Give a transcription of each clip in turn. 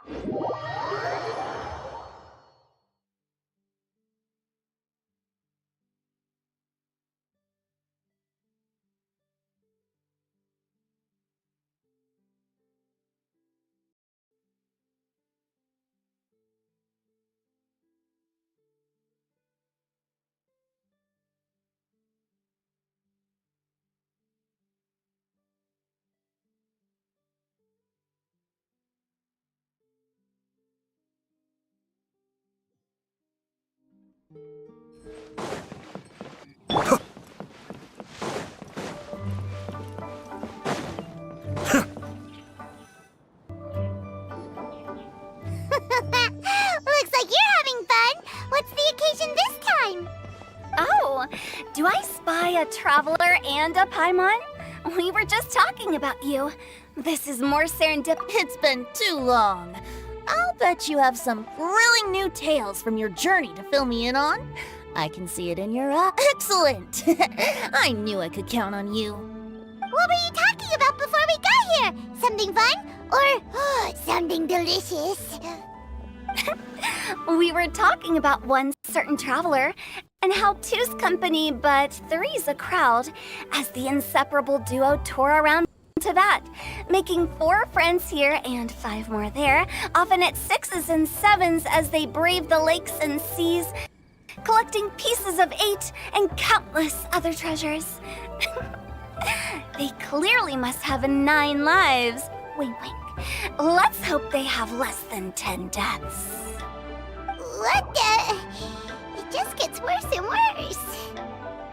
Looks like you're having fun. What's the occasion this time? Oh, do I spy a traveler and a Paimon? We were just talking about you. This is more serendip. It's been too long. I'll bet you have some thrilling new tales from your journey to fill me in on. I can see it in your eyes. Excellent! I knew I could count on you. What were you talking about before we got here? Something fun? Or something delicious? We were talking about one certain traveler, and how two's company but three's a crowd, as the inseparable duo tore around Tibet, making 4 friends here and 5 more there, often at 6s and 7s as they braved the lakes and seas, collecting pieces of 8 and countless other treasures. They clearly must have 9 lives. Wink, wink. Let's hope they have less than 10 deaths. What the? It just gets worse and worse.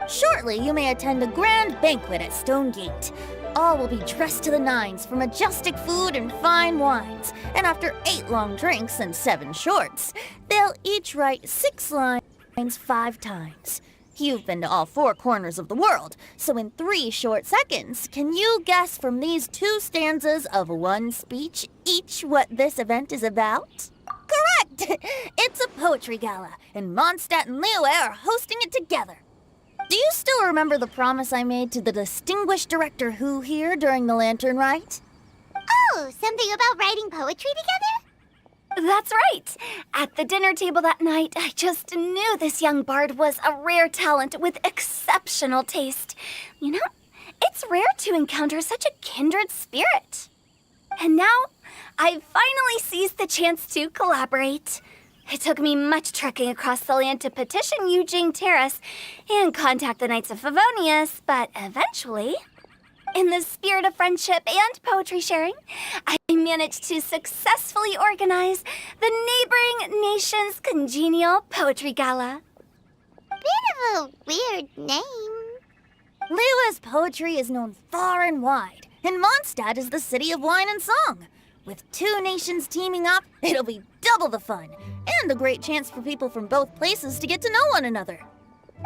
Shortly, you may attend a grand banquet at Stone Gate. All will be dressed to the nines for majestic food and fine wines. And after 8 long drinks and 7 shorts, they'll each write 6 lines 5 times. You've been to all 4 corners of the world, so in 3 short seconds, can you guess from these 2 stanzas of 1 speech each what this event is about? Correct! It's a poetry gala, and Mondstadt and Liyue are hosting it together. Do you still remember the promise I made to the distinguished director Who here during the Lantern Rite? Oh, something about writing poetry together? That's right! At the dinner table that night, I just knew this young bard was a rare talent with exceptional taste. You know, it's rare to encounter such a kindred spirit. And now, I've finally seized the chance to collaborate. It took me much trekking across the land to petition Eugene Terrace and contact the Knights of Favonius, but eventually, in the spirit of friendship and poetry sharing, I managed to successfully organize the neighboring nation's congenial poetry gala. Bit of a weird name. Liyue's poetry is known far and wide, and Mondstadt is the city of wine and song. With 2 nations teaming up, it'll be double the fun, and a great chance for people from both places to get to know one another.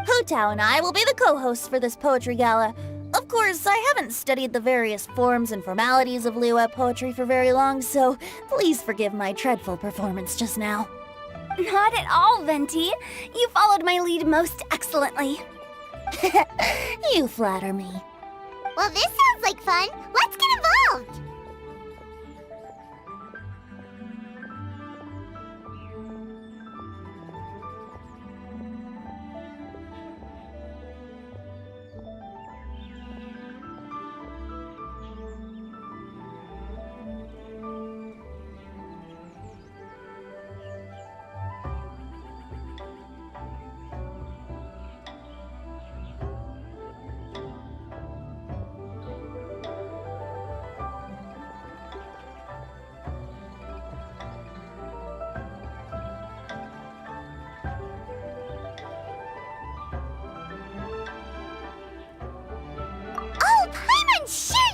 Hu Tao and I will be the co-hosts for this poetry gala. Of course, I haven't studied the various forms and formalities of Liyue poetry for very long, so please forgive my dreadful performance just now. Not at all, Venti. You followed my lead most excellently. You flatter me. Well, this sounds like fun. Let's get involved.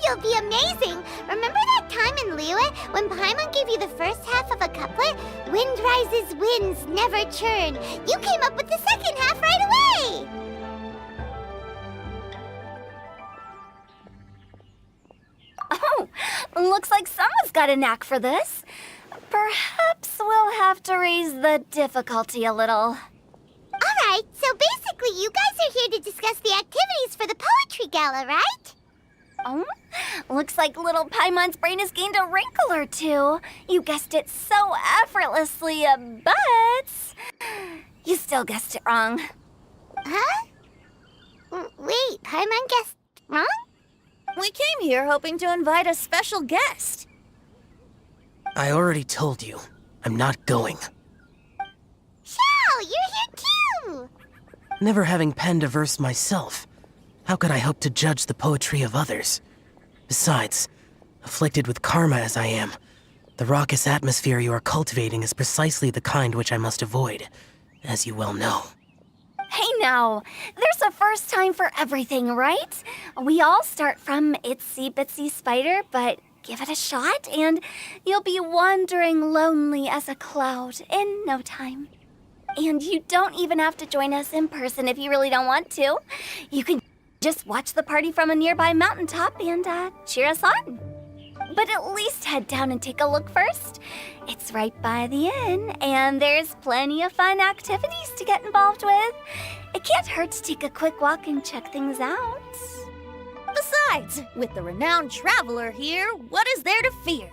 You'll be amazing! Remember that time in Liyue when Paimon gave you the first half of a couplet? Wind rises, winds never churn. You came up with the second half right away! Oh, looks like someone's got a knack for this. Perhaps we'll have to raise the difficulty a little. Alright, so basically you guys are here to discuss the activities for the poetry gala, right? Oh, looks like little Paimon's brain has gained a wrinkle or two. You guessed it so effortlessly, but you still guessed it wrong. Huh? Wait, Paimon guessed wrong? We came here hoping to invite a special guest. I already told you. I'm not going. Xiao, you're here too! Never having penned a verse myself, how could I hope to judge the poetry of others? Besides, afflicted with karma as I am, the raucous atmosphere you are cultivating is precisely the kind which I must avoid, as you well know. Hey now, there's a first time for everything, right? We all start from itsy bitsy spider, but give it a shot and you'll be wandering lonely as a cloud in no time. And you don't even have to join us in person if you really don't want to. You can just watch the party from a nearby mountaintop and cheer us on. But at least head down and take a look first. It's right by the inn, and there's plenty of fun activities to get involved with. It can't hurt to take a quick walk and check things out. Besides, with the renowned traveler here, what is there to fear?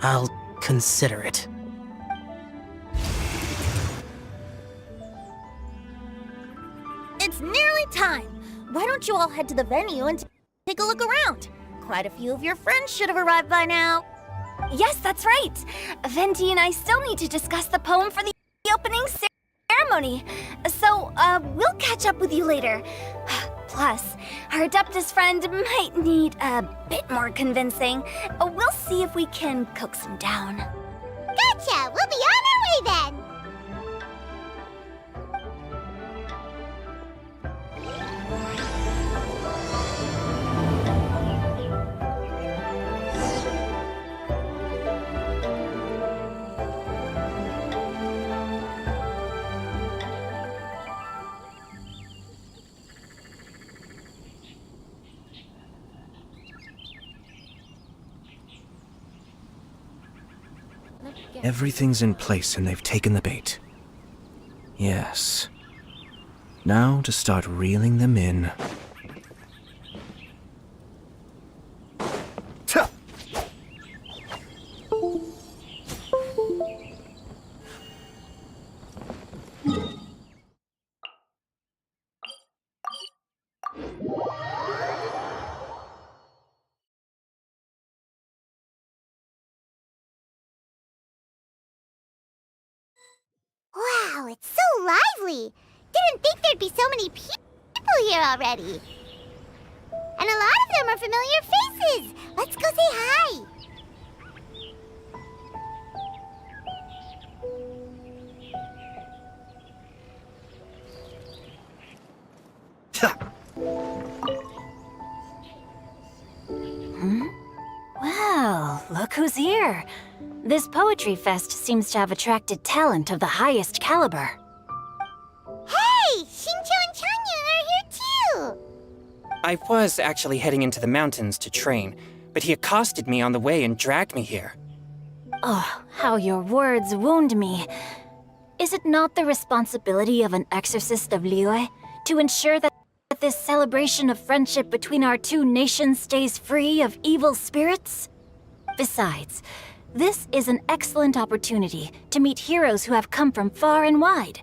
I'll consider it. It's nearly time. Why don't you all head to the venue and take a look around? Quite a few of your friends should have arrived by now. Yes, that's right. Venti and I still need to discuss the poem for the opening ceremony. So, we'll catch up with you later. Plus, our Adeptus friend might need a bit more convincing. We'll see if we can coax him down. Gotcha! We'll be on our way then! Everything's in place and they've taken the bait. Yes. Now to start reeling them in. Tuh! Wow, it's so lively! Didn't think there'd be so many people here already. And a lot of them are familiar faces! Let's go say hi! Tuh! Well, look who's here. This poetry fest seems to have attracted talent of the highest caliber. Hey! Xingqiu and Changyun are here too! I was actually heading into the mountains to train, but he accosted me on the way and dragged me here. Oh, how your words wound me. Is it not the responsibility of an exorcist of Liyue to ensure that this celebration of friendship between our two nations stays free of evil spirits? Besides, this is an excellent opportunity to meet heroes who have come from far and wide.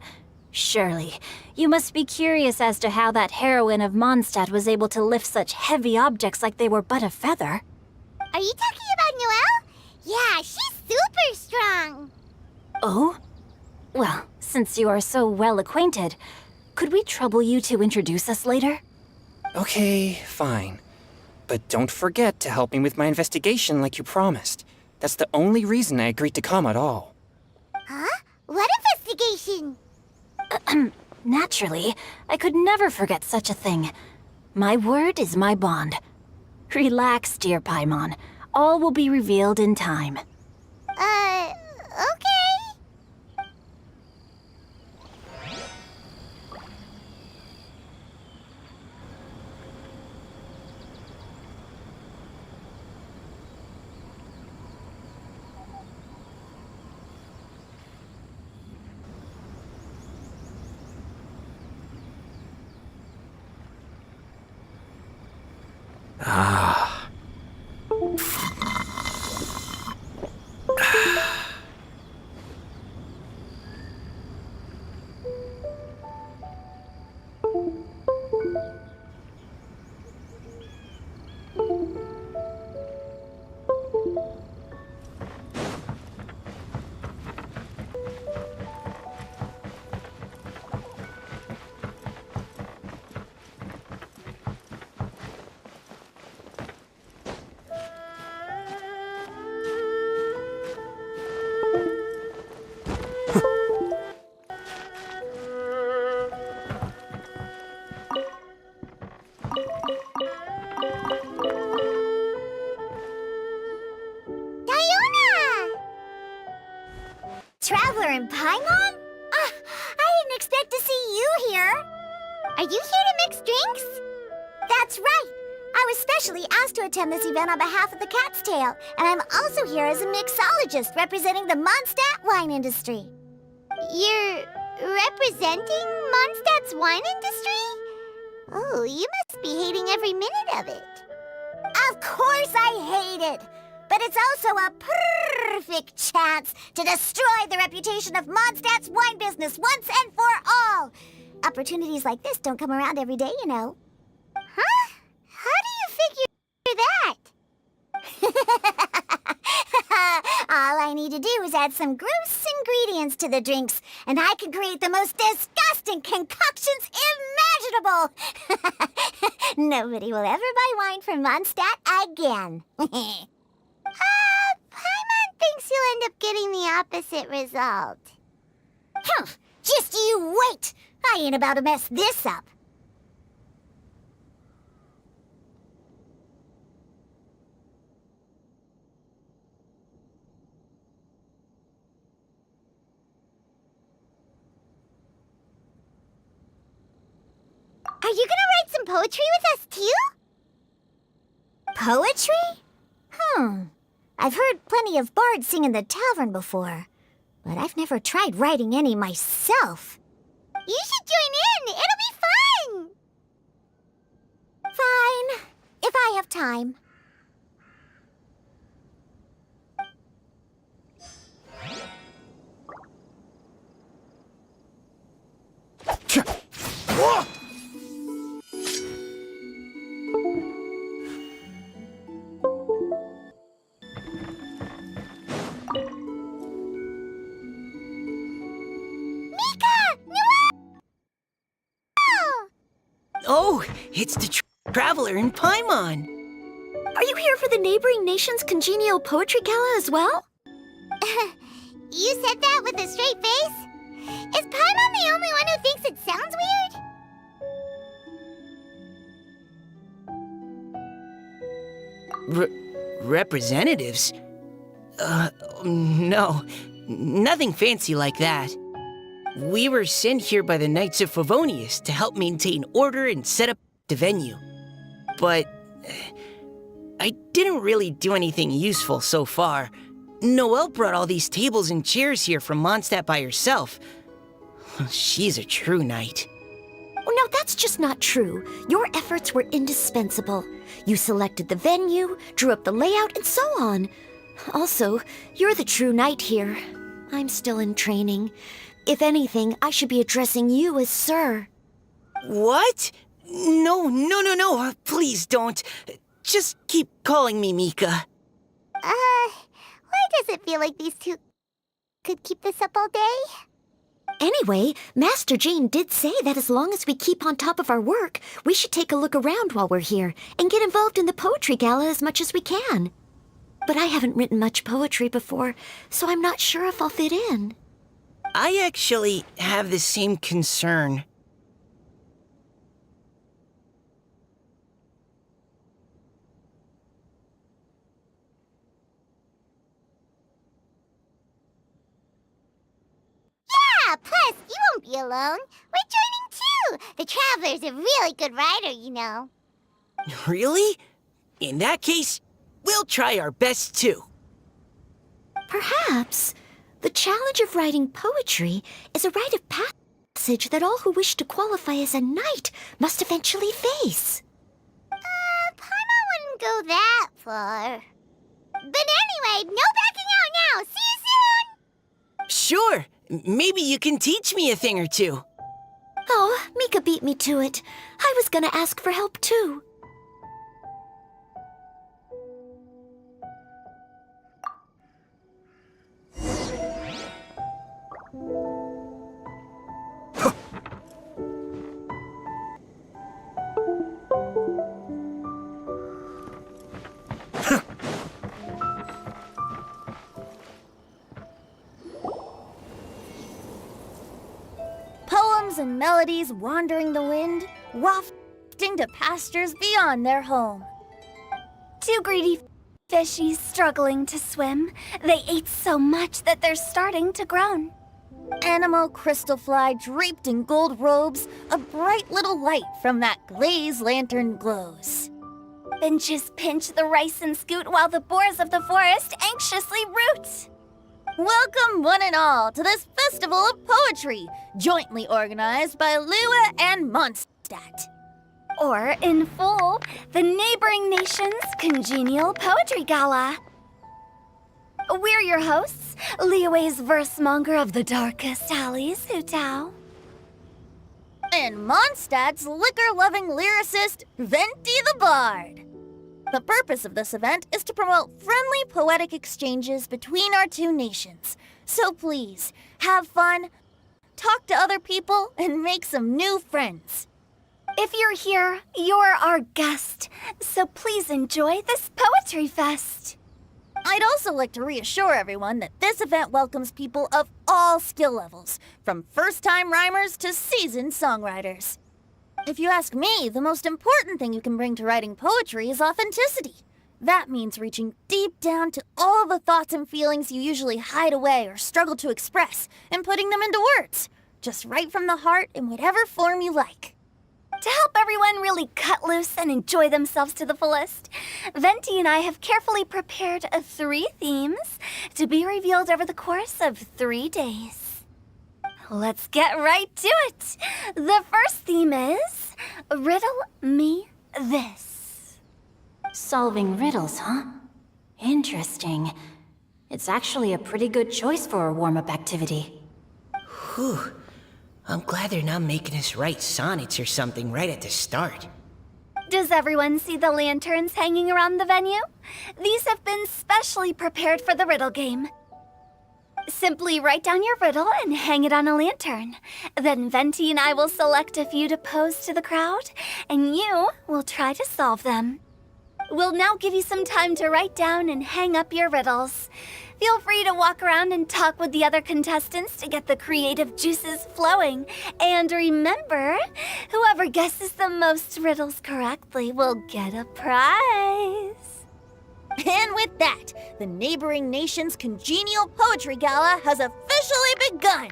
Surely, you must be curious as to how that heroine of Mondstadt was able to lift such heavy objects like they were but a feather. Are you talking about Noelle? Yeah, she's super strong! Oh? Well, since you are so well acquainted, could we trouble you to introduce us later? Okay, fine. But don't forget to help me with my investigation like you promised. That's the only reason I agreed to come at all. Huh? What investigation? Naturally, I could never forget such a thing. My word is my bond. Relax, dear Paimon. All will be revealed in time. Okay. Traveler in Paimon? I didn't expect to see you here. Are you here to mix drinks? That's right. I was specially asked to attend this event on behalf of the Cat's Tail, and I'm also here as a mixologist representing the Mondstadt wine industry. You're representing Mondstadt's wine industry? Oh, you must be hating every minute of it. Of course I hate it! But it's also a perfect chance to destroy the reputation of Mondstadt's wine business once and for all. Opportunities like this don't come around every day, you know. Huh? How do you figure that? All I need to do is add some gross ingredients to the drinks, and I can create the most disgusting concoctions imaginable. Nobody will ever buy wine from Mondstadt again. Paimon thinks you'll end up getting the opposite result. Just you wait! I ain't about to mess this up. Are you gonna write some poetry with us, too? Poetry? I've heard plenty of bards sing in the tavern before, but I've never tried writing any myself. You should join in! It'll be fun! Fine, if I have time. Oh, it's the traveler in Paimon. Are you here for the neighboring nation's congenial poetry gala as well? You said that with a straight face? Is Paimon the only one who thinks it sounds weird? Representatives? No. Nothing fancy like that. We were sent here by the Knights of Favonius to help maintain order and set up the venue. But I didn't really do anything useful so far. Noelle brought all these tables and chairs here from Mondstadt by herself. She's a true knight. Oh, no, that's just not true. Your efforts were indispensable. You selected the venue, drew up the layout, and so on. Also, you're the true knight here. I'm still in training. If anything, I should be addressing you as Sir. What? No. Please don't. Just keep calling me Mika. Why does it feel like these two could keep this up all day? Anyway, Master Jane did say that as long as we keep on top of our work, we should take a look around while we're here and get involved in the poetry gala as much as we can. But I haven't written much poetry before, so I'm not sure if I'll fit in. I actually have the same concern. Yeah, plus, you won't be alone. We're joining too. The Traveler's a really good writer, you know. Really? In that case, we'll try our best too. Perhaps the challenge of writing poetry is a rite of passage that all who wish to qualify as a knight must eventually face. Paimon wouldn't go that far. But anyway, no backing out now. See you soon! Sure. Maybe you can teach me a thing or two. Oh, Mika beat me to it. I was gonna ask for help too. and melodies wandering the wind, wafting to pastures beyond their home. Two greedy fishies struggling to swim. They ate so much that they're starting to groan. Animal crystal fly draped in gold robes, a bright little light from that glazed lantern glows. Finches pinch the rice and scoot while the boars of the forest anxiously root. Welcome one and all to this festival of poetry, jointly organized by Lua and Mondstadt. Or, in full, the neighboring nation's congenial poetry gala. We're your hosts, Liyue's verse-monger of the darkest alleys, Hutao. And Mondstadt's liquor-loving lyricist, Venti the Bard. The purpose of this event is to promote friendly poetic exchanges between our two nations. So please, have fun, talk to other people, and make some new friends. If you're here, you're our guest, so please enjoy this poetry fest. I'd also like to reassure everyone that this event welcomes people of all skill levels, from first-time rhymers to seasoned songwriters. If you ask me, the most important thing you can bring to writing poetry is authenticity. That means reaching deep down to all the thoughts and feelings you usually hide away or struggle to express, and putting them into words. Just right from the heart in whatever form you like. To help everyone really cut loose and enjoy themselves to the fullest, Venti and I have carefully prepared 3 themes to be revealed over the course of 3 days. Let's get right to it. The first theme is Riddle Me This. Solving riddles, huh? Interesting. It's actually a pretty good choice for a warm-up activity. Whew. I'm glad they're not making us write sonnets or something right at the start. Does everyone see the lanterns hanging around the venue? These have been specially prepared for the riddle game. Simply write down your riddle and hang it on a lantern. Then Venti and I will select a few to pose to the crowd, and you will try to solve them. We'll now give you some time to write down and hang up your riddles. Feel free to walk around and talk with the other contestants to get the creative juices flowing. And remember, whoever guesses the most riddles correctly will get a prize. And with that, the neighboring nation's congenial poetry gala has officially begun.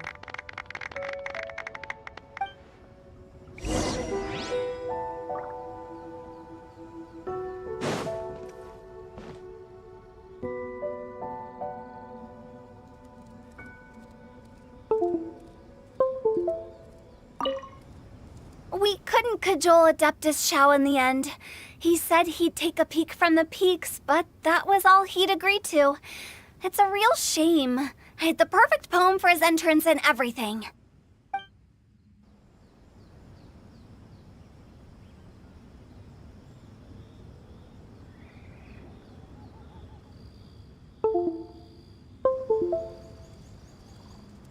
We couldn't cajole Adeptus Shao in the end. He said he'd take a peek from the peaks, but that was all he'd agreed to. It's a real shame. I had the perfect poem for his entrance and everything.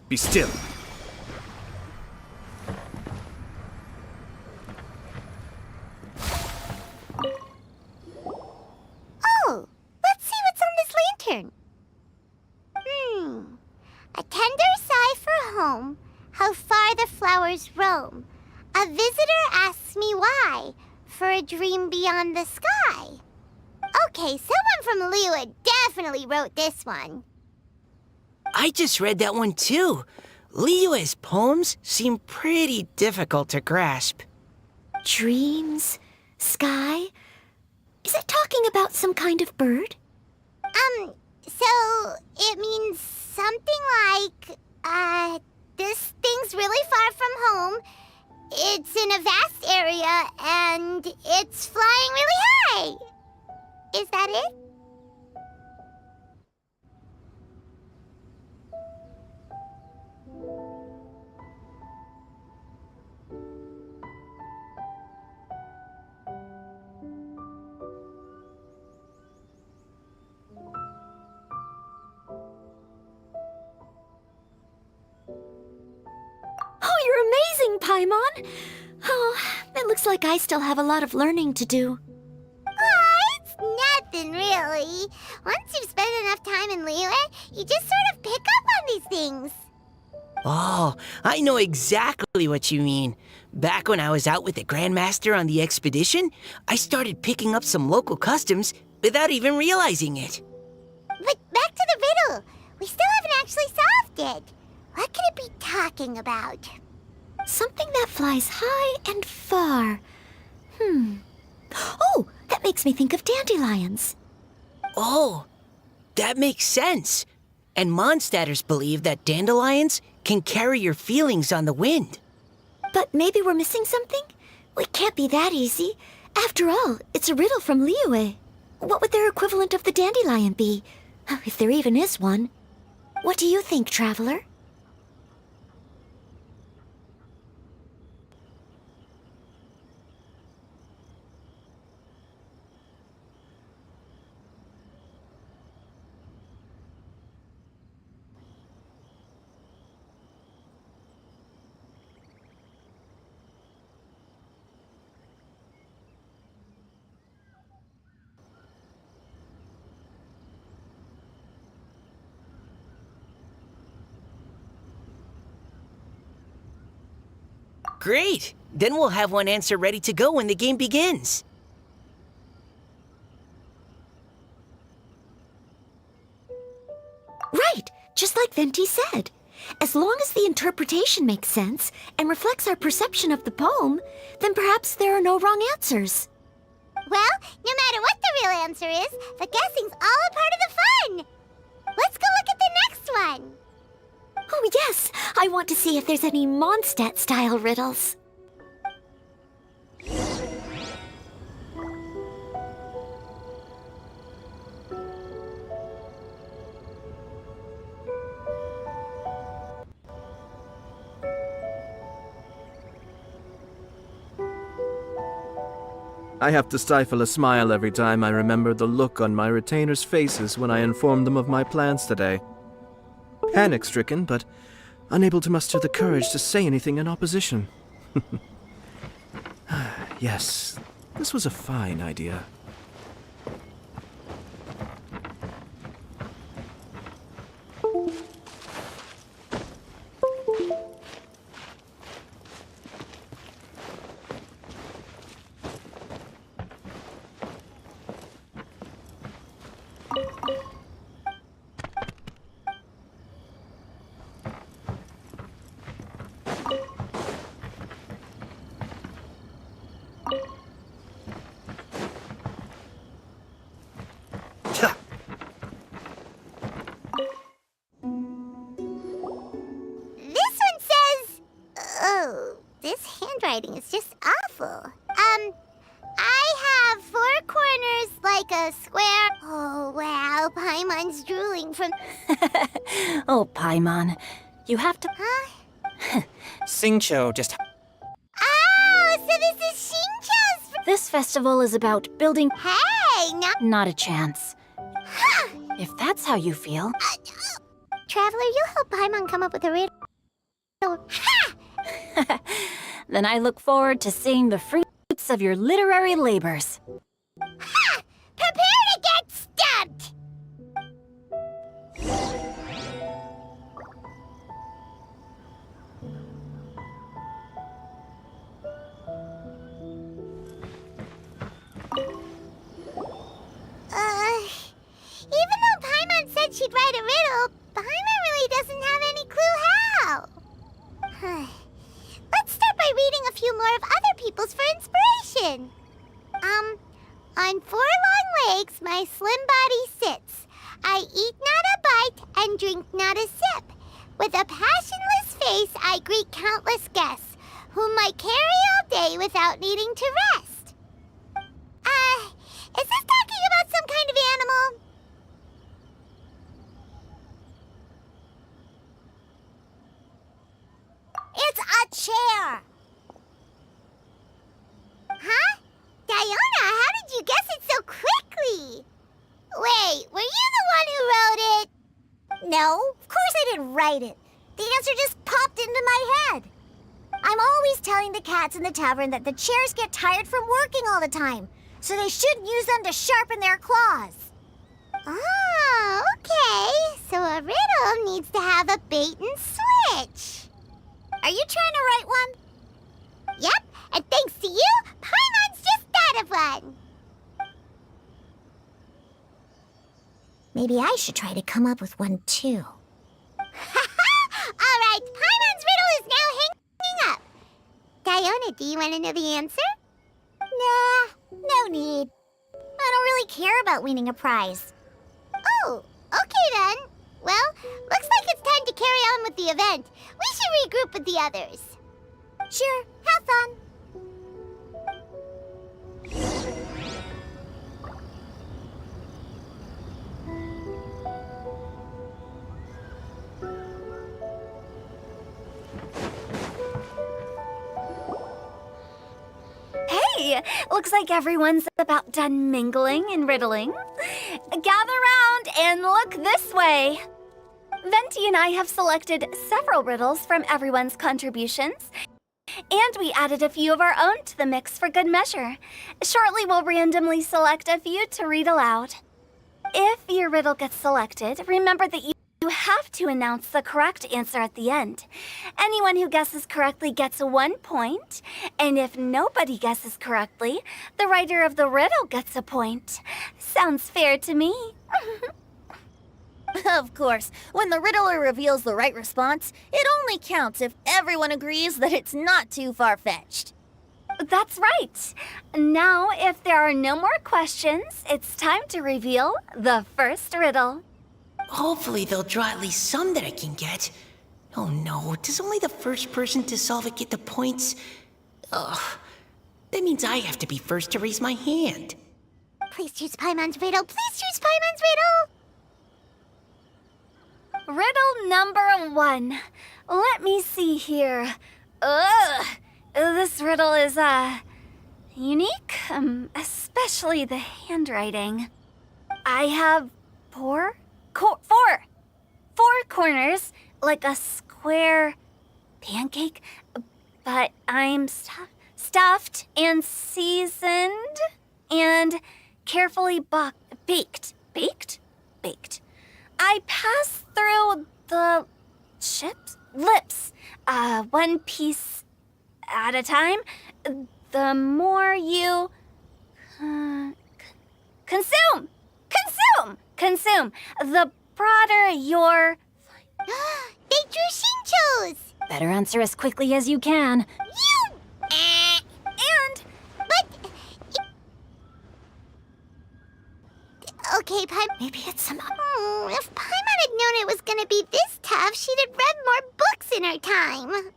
Be still. Oh, let's see what's on this lantern. A tender sigh for home, how far the flowers roam. A visitor asks me why, for a dream beyond the sky. Okay, someone from Lua definitely wrote this one. I just read that one too. Liyue's poems seem pretty difficult to grasp. Dreams? Sky? Is it talking about some kind of bird? So it means something like, this thing's really far from home. It's in a vast area, and it's flying really high. Is that it? Oh, you're amazing, Paimon! Oh, it looks like I still have a lot of learning to do. It's nothing really. Once you've spent enough time in Liyue, you just sort of pick up on these things. Oh, I know exactly what you mean. Back when I was out with the Grandmaster on the expedition, I started picking up some local customs without even realizing it. But back to the riddle. We still haven't actually solved it. What could it be talking about? Something that flies high and far. Oh, that makes me think of dandelions. Oh, that makes sense. And Mondstadters believe that dandelions can carry your feelings on the wind. But maybe we're missing something? It can't be that easy. After all, it's a riddle from Liyue. What would their equivalent of the dandelion be? If there even is one. What do you think, Traveler? Great! Then we'll have one answer ready to go when the game begins. Right, just like Venti said. As long as the interpretation makes sense and reflects our perception of the poem, then perhaps there are no wrong answers. Well, no matter what the real answer is, the guessing's all a part of the fun. Let's go look at the next one. Oh yes, I want to see if there's any Mondstadt-style riddles. I have to stifle a smile every time I remember the look on my retainers' faces when I informed them of my plans today. Panic-stricken, but unable to muster the courage to say anything in opposition. Yes, this was a fine idea. This one says... Oh, this handwriting is just awful. I have 4 corners like a square... Oh, wow, Paimon's drooling from... Oh, Paimon, you have to... Huh? Singcho just... Oh, so this is Shincho's... This festival is about building... Hey, now... Not a chance. If that's how you feel. Traveler, you help Paimon come up with a riddle. Ha! Then I look forward to seeing the fruits of your literary labors. Ha! Prepare to get stumped! Even though Paimon said she'd write a riddle, Paimon really doesn't have any clue how. Let's start by reading a few more of other people's for inspiration. On 4 long legs, my slim body sits. I eat not a bite and drink not a sip. With a passionless face, I greet countless guests, whom I carry all day without needing to rest. Is this talking about some kind of animal? It's a chair. Huh? Diona, how did you guess it so quickly? Wait, were you the one who wrote it? No, of course I didn't write it. The answer just popped into my head. I'm always telling the cats in the tavern that the chairs get tired from working all the time, so they shouldn't use them to sharpen their claws. Oh, okay. So a riddle needs to have a bait and switch. which. Are you trying to write one? Yep, and thanks to you, Paimon's just thought of one. Maybe I should try to come up with one too. All right, Paimon's riddle is now hanging up. Diona, do you want to know the answer? Nah, no need. I don't really care about winning a prize. Oh, okay then. Well, looks like it's time to carry on with the event. We should regroup with the others. Sure, have fun. Hey, looks like everyone's about done mingling and riddling. Gather round and look this way. Venti and I have selected several riddles from everyone's contributions, and we added a few of our own to the mix for good measure. Shortly, we'll randomly select a few to read aloud. If your riddle gets selected, remember that you have to announce the correct answer at the end. Anyone who guesses correctly gets 1 point, and if nobody guesses correctly, the writer of the riddle gets a point. Sounds fair to me. Of course, when the riddler reveals the right response, it only counts if everyone agrees that it's not too far-fetched. That's right. Now, if there are no more questions, it's time to reveal the first riddle. Hopefully they'll draw at least some that I can get. Oh no, does only the first person to solve it get the points? Ugh. That means I have to be first to raise my hand. Please choose Paimon's riddle. Please choose Paimon's riddle. Riddle number 1. Let me see here. Ugh. This riddle is, unique, especially the handwriting. I have four corners, like a square pancake, but I'm stuffed and seasoned and carefully baked. Baked. I pass through the lips, one piece at a time. The more you consume, the broader your... They drew Shinchos! Better answer as quickly as you can. You... And... But... Okay, maybe it's some... if Paimon had known it was gonna be this tough, she'd have read more books in her time.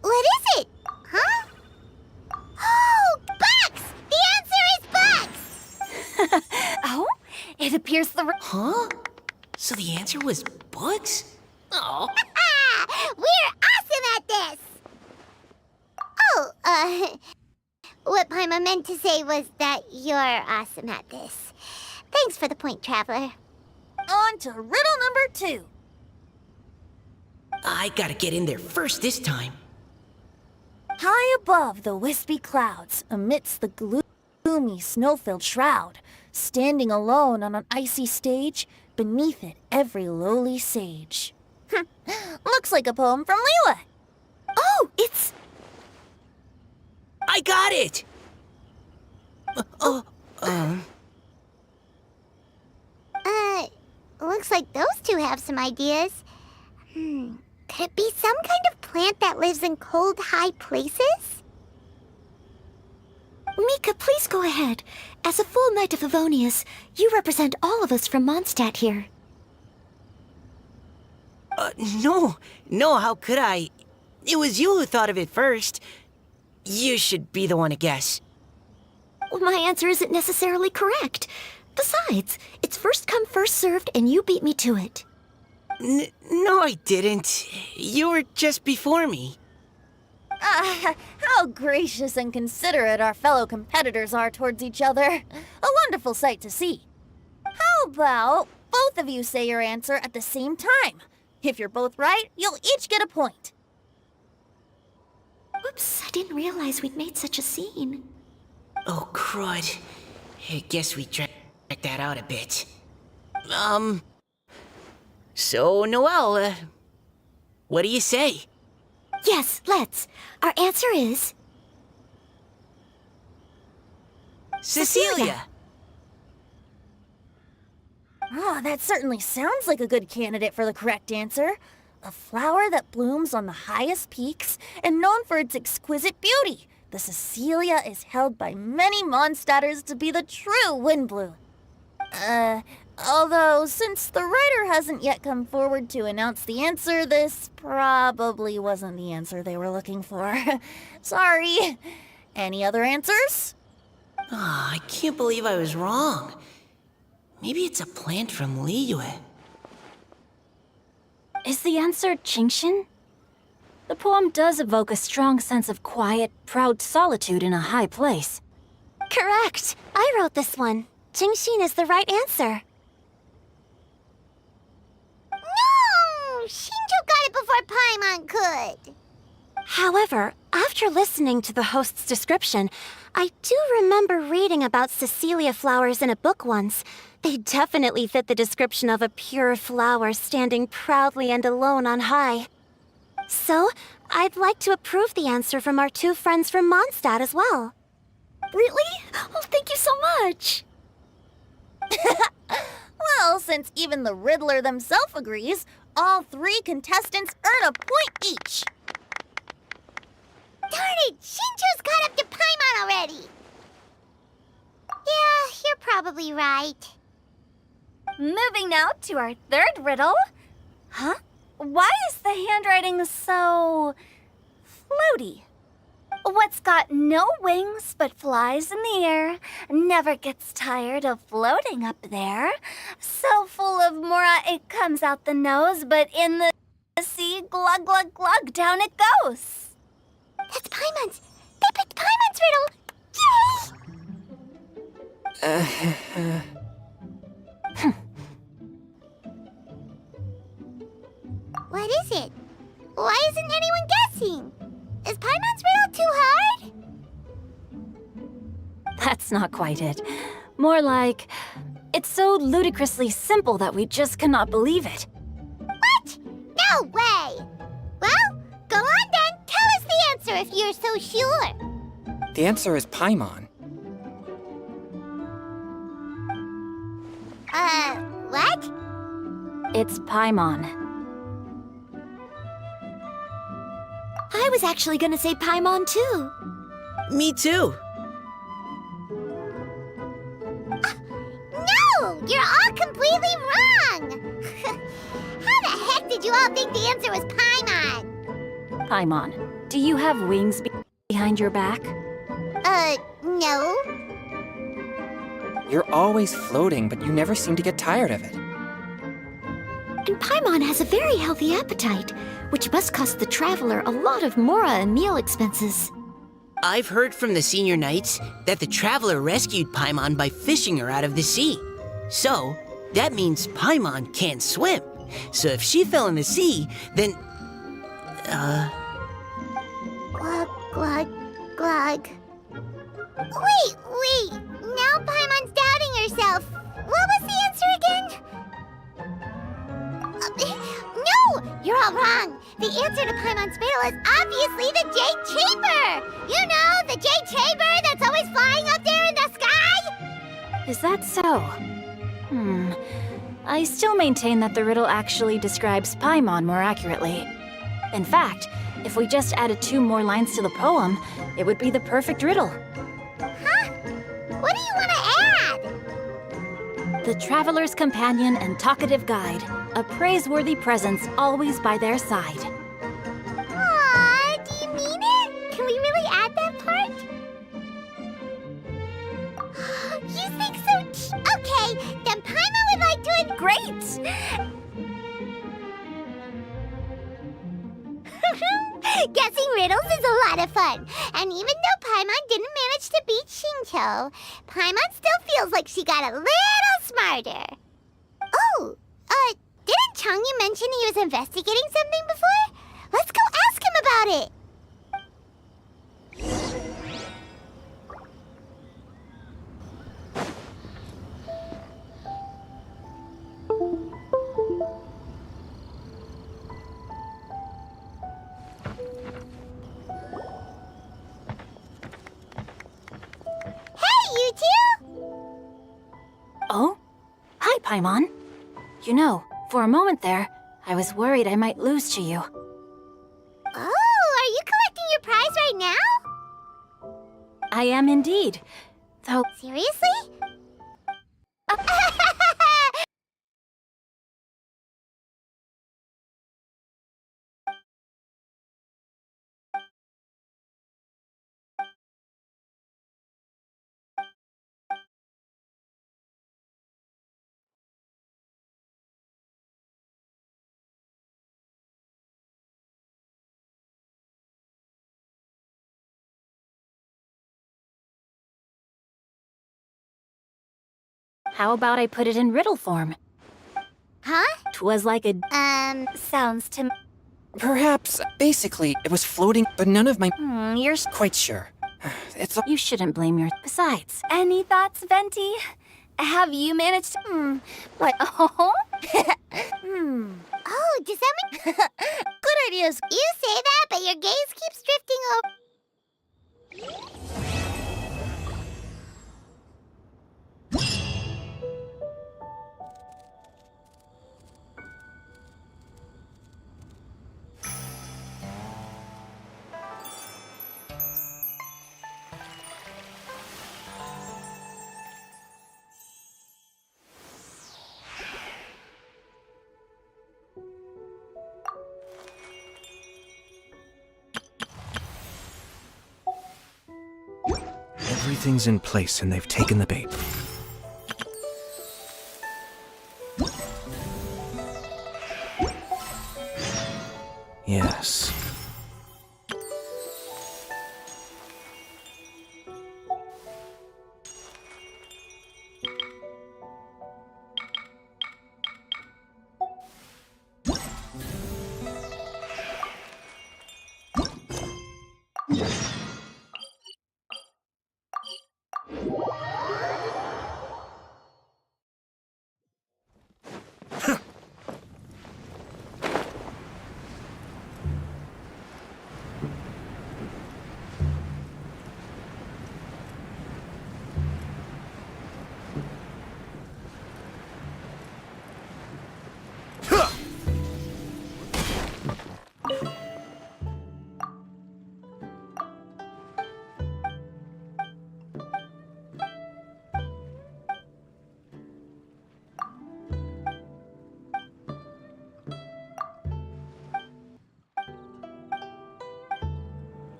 What is it? Huh? Oh, bucks! The answer is bucks! Oh, it appears the... Huh? So the answer was books? Oh. We're awesome at this! Oh, what Paimon meant to say was that you're awesome at this. Thanks for the point, Traveler. On to riddle number 2. I gotta get in there first this time. High above the wispy clouds, amidst the gloomy snow-filled shroud, standing alone on an icy stage, beneath it every lowly sage. Looks like a poem from Liyue. Oh, it's... I got it! Looks like those two have some ideas. Could it be some kind of plant that lives in cold, high places? Mika, please go ahead. As a full Knight of Favonius, you represent all of us from Mondstadt here. No, how could I? It was you who thought of it first. You should be the one to guess. Well, my answer isn't necessarily correct. Besides, it's first come, first served, and you beat me to it. No, I didn't. You were just before me. How gracious and considerate our fellow competitors are towards each other. A wonderful sight to see. How about both of you say your answer at the same time? If you're both right, you'll each get a point. Whoops, I didn't realize we'd made such a scene. Oh, crud. I guess we dragged that out a bit. So, Noelle, what do you say? Yes, let's. Our answer is... Cecilia! Oh, that certainly sounds like a good candidate for the correct answer. A flower that blooms on the highest peaks and known for its exquisite beauty. The Cecilia is held by many Mondstadters to be the true Windbloom. Although, since the writer hasn't yet come forward to announce the answer, this probably wasn't the answer they were looking for. Sorry. Any other answers? Ah, I can't believe I was wrong. Maybe it's a plant from Liyue. Is the answer Genshin? The poem does evoke a strong sense of quiet, proud solitude in a high place. Correct. I wrote this one. Genshin is the right answer. No! Shinjo got it before Paimon could. However, after listening to the host's description, I do remember reading about Cecilia flowers in a book once. They definitely fit the description of a pure flower standing proudly and alone on high. So, I'd like to approve the answer from our two friends from Mondstadt as well. Really? Oh, thank you so much! Well, since even the Riddler themselves agrees, all three contestants earn a point each. Darn it! Shinjo's caught up to Paimon already! Yeah, you're probably right. Moving now to our third riddle. Huh? Why is the handwriting so... floaty? What's got no wings but flies in the air, never gets tired of floating up there, so full of mora it comes out the nose, but in the sea, glug glug glug, down it goes. That's Paimon's! They picked Paimon's riddle! Yay! What is it? Why isn't anyone guessing? Is Paimon's riddle too hard? That's not quite it. More like, it's so ludicrously simple that we just cannot believe it. What? No way! Well, go on then. Tell us the answer if you're so sure. The answer is Paimon. What? It's Paimon. I was actually gonna say Paimon too. Me too. No! You're all completely wrong! How the heck did you all think the answer was Paimon? Paimon, do you have wings behind your back? No. You're always floating, but you never seem to get tired of it. And Paimon has a very healthy appetite, which must cost the traveler a lot of mora and meal expenses. I've heard from the senior knights that the traveler rescued Paimon by fishing her out of the sea. So, that means Paimon can't swim. So if she fell in the sea, then... Glug, glug, glug. Wait. Now Paimon's doubting herself. What was the answer again? No! You're all wrong. The answer to Paimon's riddle is obviously the Jade Chamber! You know, the Jade Chamber that's always flying up there in the sky? Is that so? I still maintain that the riddle actually describes Paimon more accurately. In fact, if we just added 2 more lines to the poem, it would be the perfect riddle. Huh? What do you want to add? The traveler's companion and talkative guide, a praiseworthy presence always by their side. Aw, do you mean it? Can we really add that part? You think so? Okay, then Paimon would like to... Great! Guessing riddles is a lot of fun. And even though Paimon didn't manage to beat Shinjo, Paimon still feels like she got a little smarter. Oh, didn't Changyu mention he was investigating something before? Let's go ask him about it. Paimon. You know, for a moment there, I was worried I might lose to you. Oh, are you collecting your prize right now? I am indeed. Though, Seriously? how about I put it in riddle form? Huh? 'Twas like a... Sounds to Perhaps, basically, it was floating, but none of my... you're Quite sure. It's a... You shouldn't blame your... Besides, Any thoughts, Venti? Have you managed to... What? Oh? Oh, does that mean Good ideas. you say that, but your gaze keeps drifting over? Everything's in place and they've taken the bait. Yes.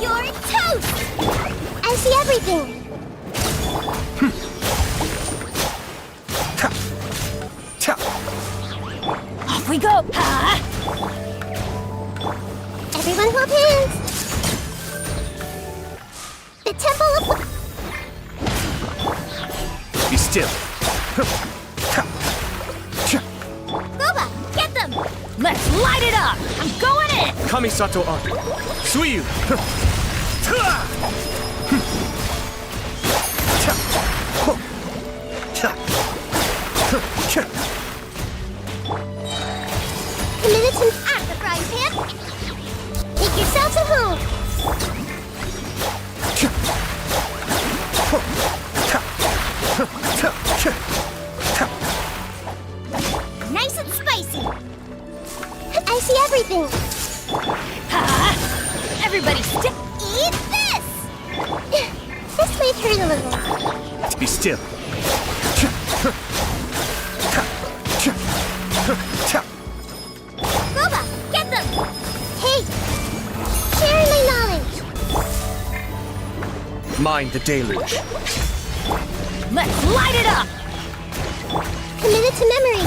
You're toast! I see everything. Off we go! Ha! Everyone hold hands. The Temple of... Be still. Goba, get them! Let's light it up! I'm going in! Kamisato Art. Suiyu. Committed to at the frying pan. Make yourselves at home. Nice and spicy. I see everything. Ha! Everybody stick! Eat this! This might hurt a little. Be still. Goba, get them! Hey! Sharing my knowledge. Mind the deluge. Let's light it up! Committed to memory.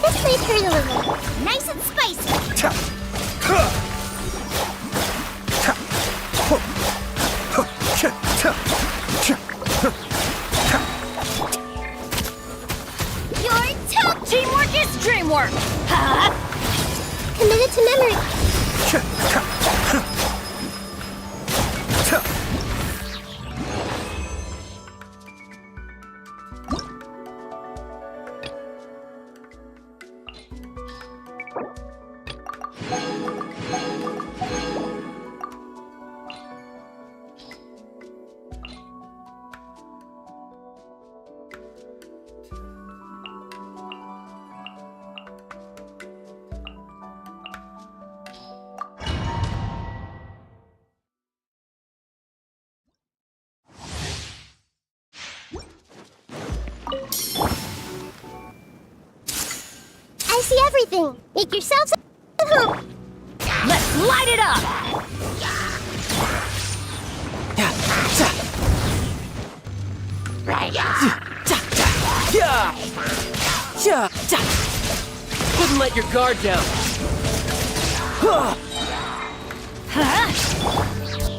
This might hurt a little. Nice and spicy. You're tough. Teamwork is dreamwork! Ha! Committed to memory. I see everything. Make yourselves at home. Let's light it up! Couldn't let your guard down. Huh?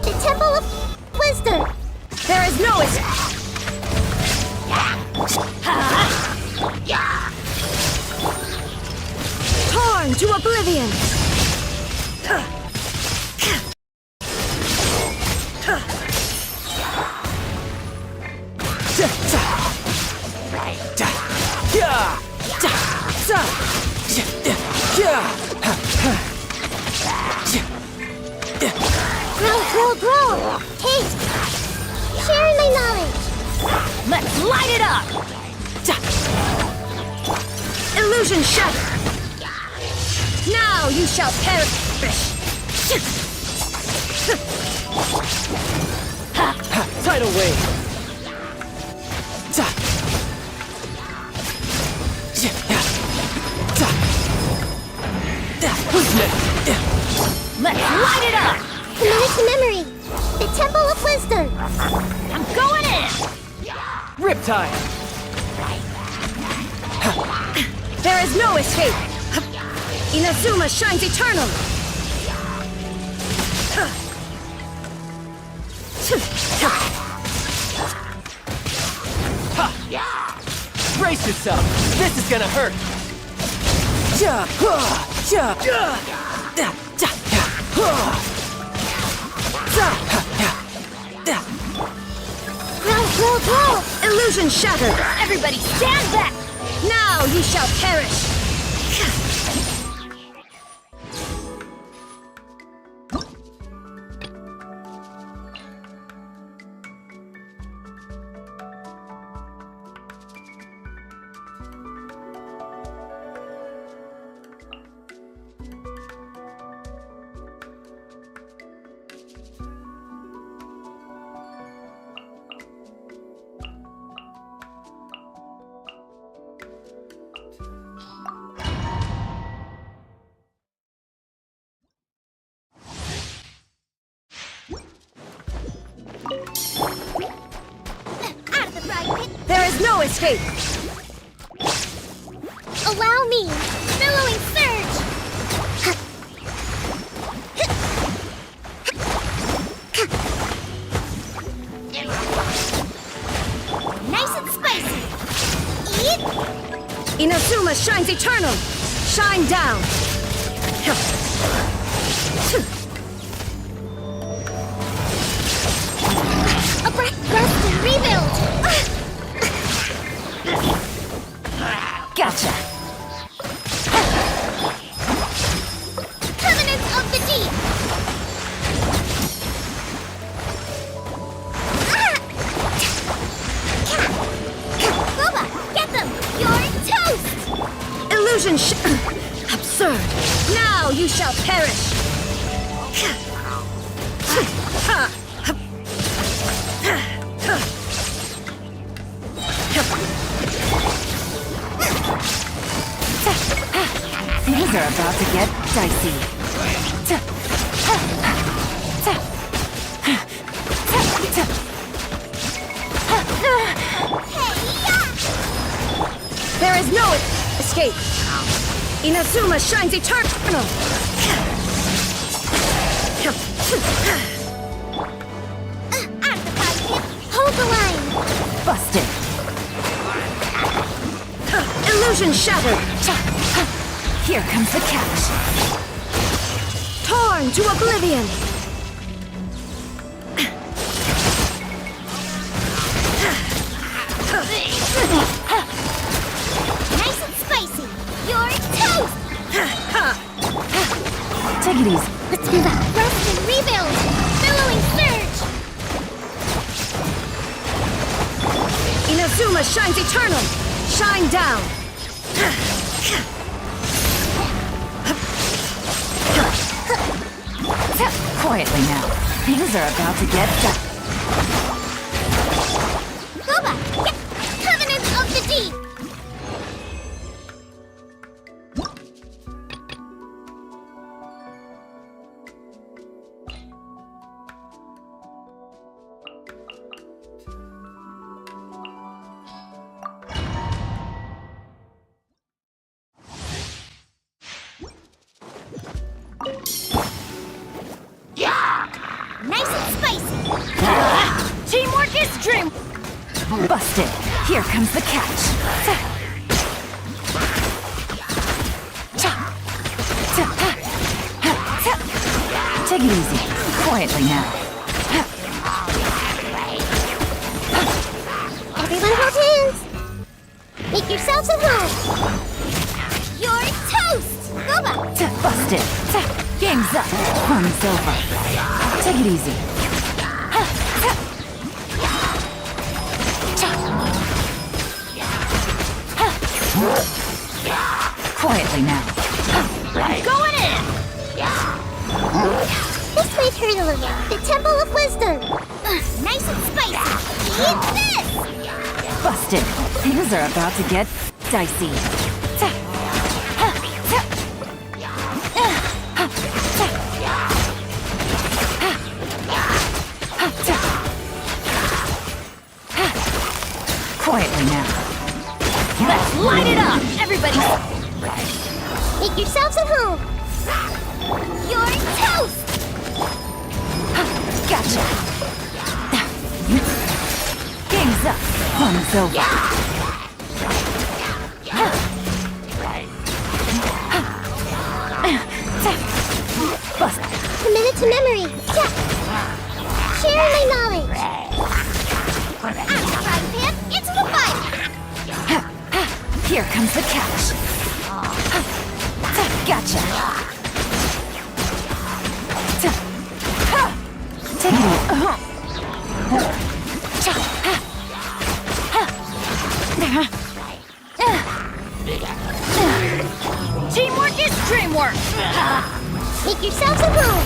The Temple of Wisdom. There is no oblivion! Grow! Taste! Sharing my knowledge! Let's light it up! Illusion shattered! Now you shall perish! Tidal wave! Let's light it up! Committed to memory! The Temple of Wisdom! I'm going in! Riptide! There is no escape! Inazuma shines eternal! Brace yourself! This is gonna hurt! Grow! Illusion shattered! Everybody stand back! Now you shall perish! Out of the bride pit! There is no escape! Allow me! Billowing surge! Nice and spicy! Eat! Inazuma shines eternal! Shine down! Rest and rebuild! Gotcha! Covenant of the Deep! Boba, get them! You're toast! Illusion absurd! Now you shall perish! Things are about to get dicey. There is no escape! Inazuma shines eternal! Out of the bride pit! Hold the line! Busted! Illusion shattered! Here comes the catch. Torn to oblivion! Nice and spicy! You're toast! Take it easy. Let's move out! Rest and rebuild! Billowing surge! Inazuma shines eternal! Shine down! Quietly now. Things are about to get dicey. Boba, get Covenant of the Deep! Nice and spicy! Teamwork is dream. Busted. Here comes the catch. Take it easy. Quietly now. Everyone hold hands. Make yourselves at home. You're toast! Boba! Busted. Game's up. Fun's over. Take it easy. Quietly now. Going in! This might hurt a little. The Temple of Wisdom. Nice and spicy. Eat this! Busted. Things are about to get dicey. Quietly now. Let's light it up! Everybody! Make yourselves at home. You're toast! Gotcha. Game's up. Fun's over. Bust. Committed to memory. Sharing my knowledge. Frying pan, into the fire. Here comes the catch. Gotcha. Take it. Teamwork is dreamwork! Make yourselves at home.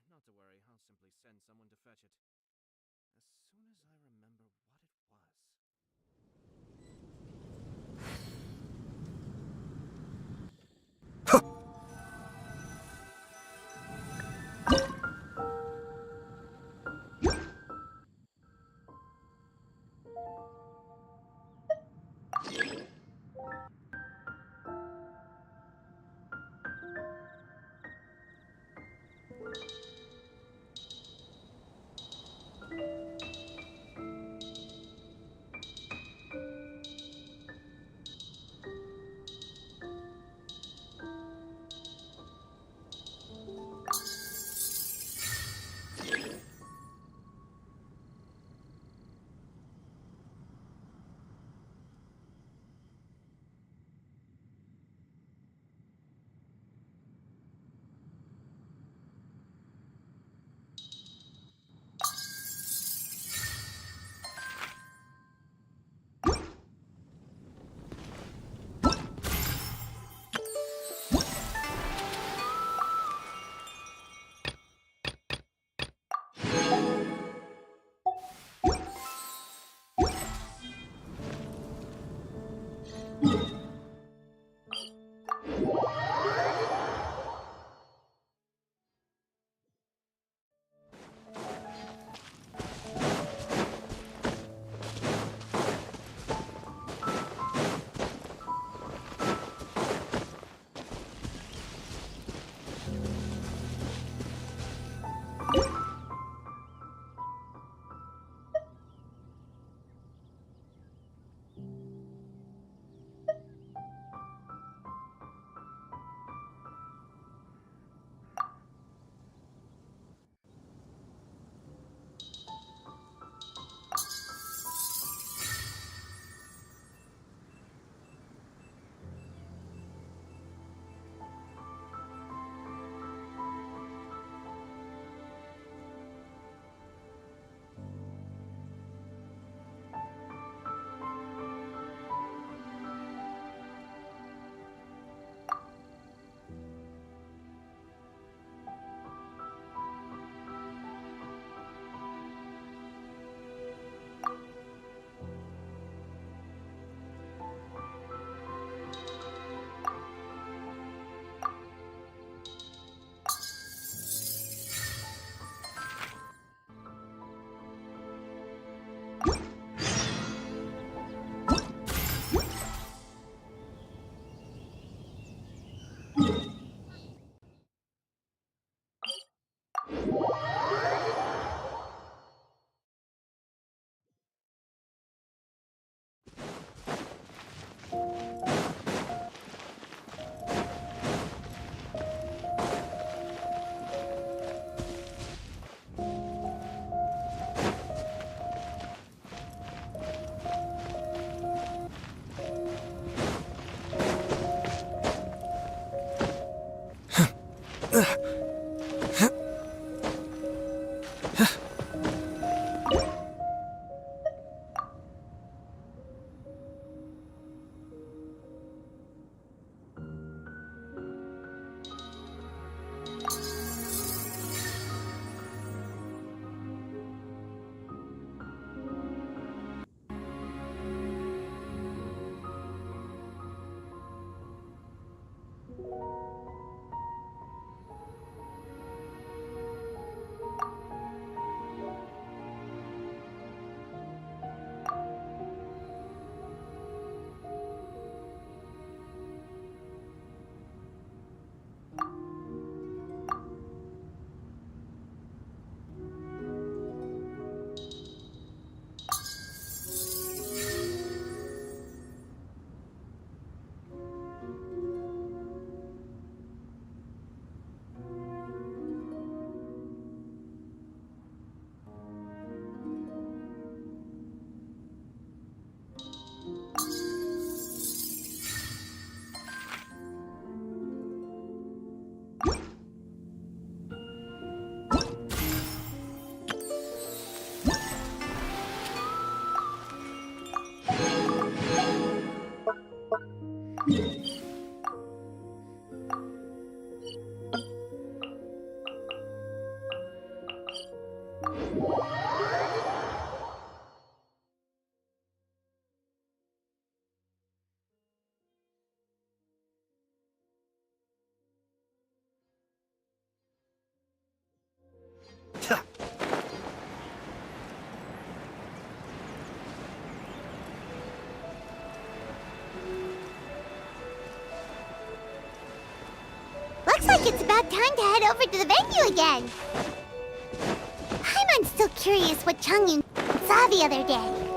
Not to worry, I'll simply send someone to fetch it. As soon as I remember what it was. Looks like it's about time to head over to the venue again. I'm still curious what Changyun saw the other day.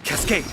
Cascade!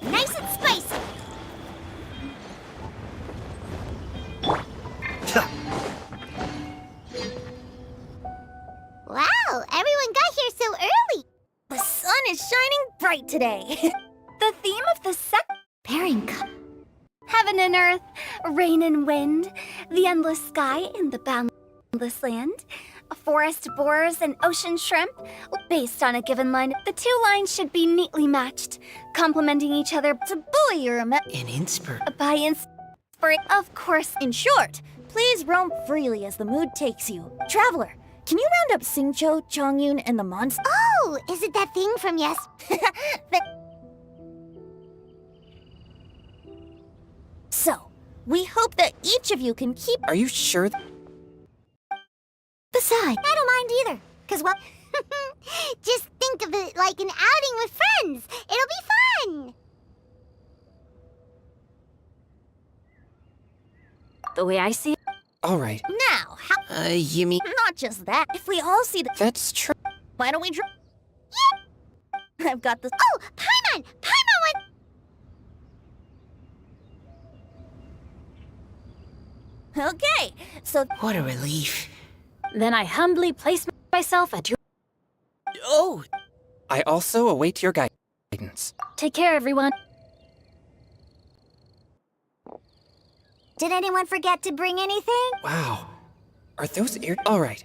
Nice and spicy. Wow, everyone got here so early. The sun is shining bright today. The theme of the pairing heaven and earth, rain and wind, the endless sky and the boundless land, forest boars and ocean shrimp. Based on a given line, the two lines should be neatly matched, complementing each other To buoy your An inspir. by inspiration. Of course, In short, please roam freely as the mood takes you. Traveler, can you round up Singcho, Chongyun, and the monster? Oh, is it that thing from yes? So, we hope that each of you can keep. Are you sure? Besides, I don't mind either. Cause well, just think of it like an outing with friends. It'll be fun. The way I see it, All right, Now, how? You mean? Not just that. If we all see the. that's true. Why don't we draw? I've got this. Oh, Paimon! Paimon went. Okay, so What a relief. then I humbly place myself at your. Oh, I also await your guidance. Take care, everyone. Did anyone forget to bring anything? Wow. Are those ear? All right.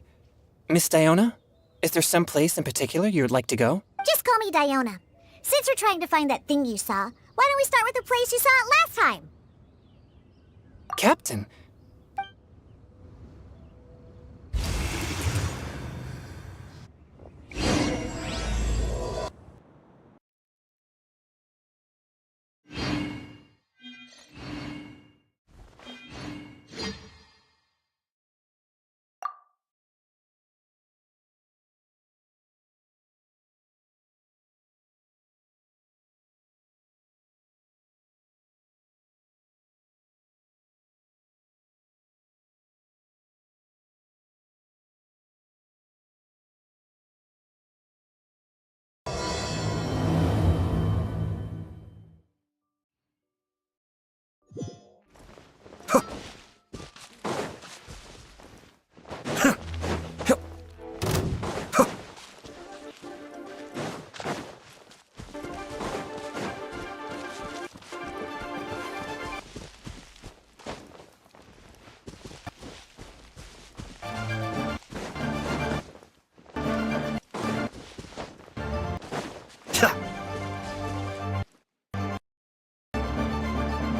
Miss Diona, is there some place in particular you would like to go? Just call me Diona. Since we're trying to find that thing you saw, why don't we start with the place you saw it last time? Captain,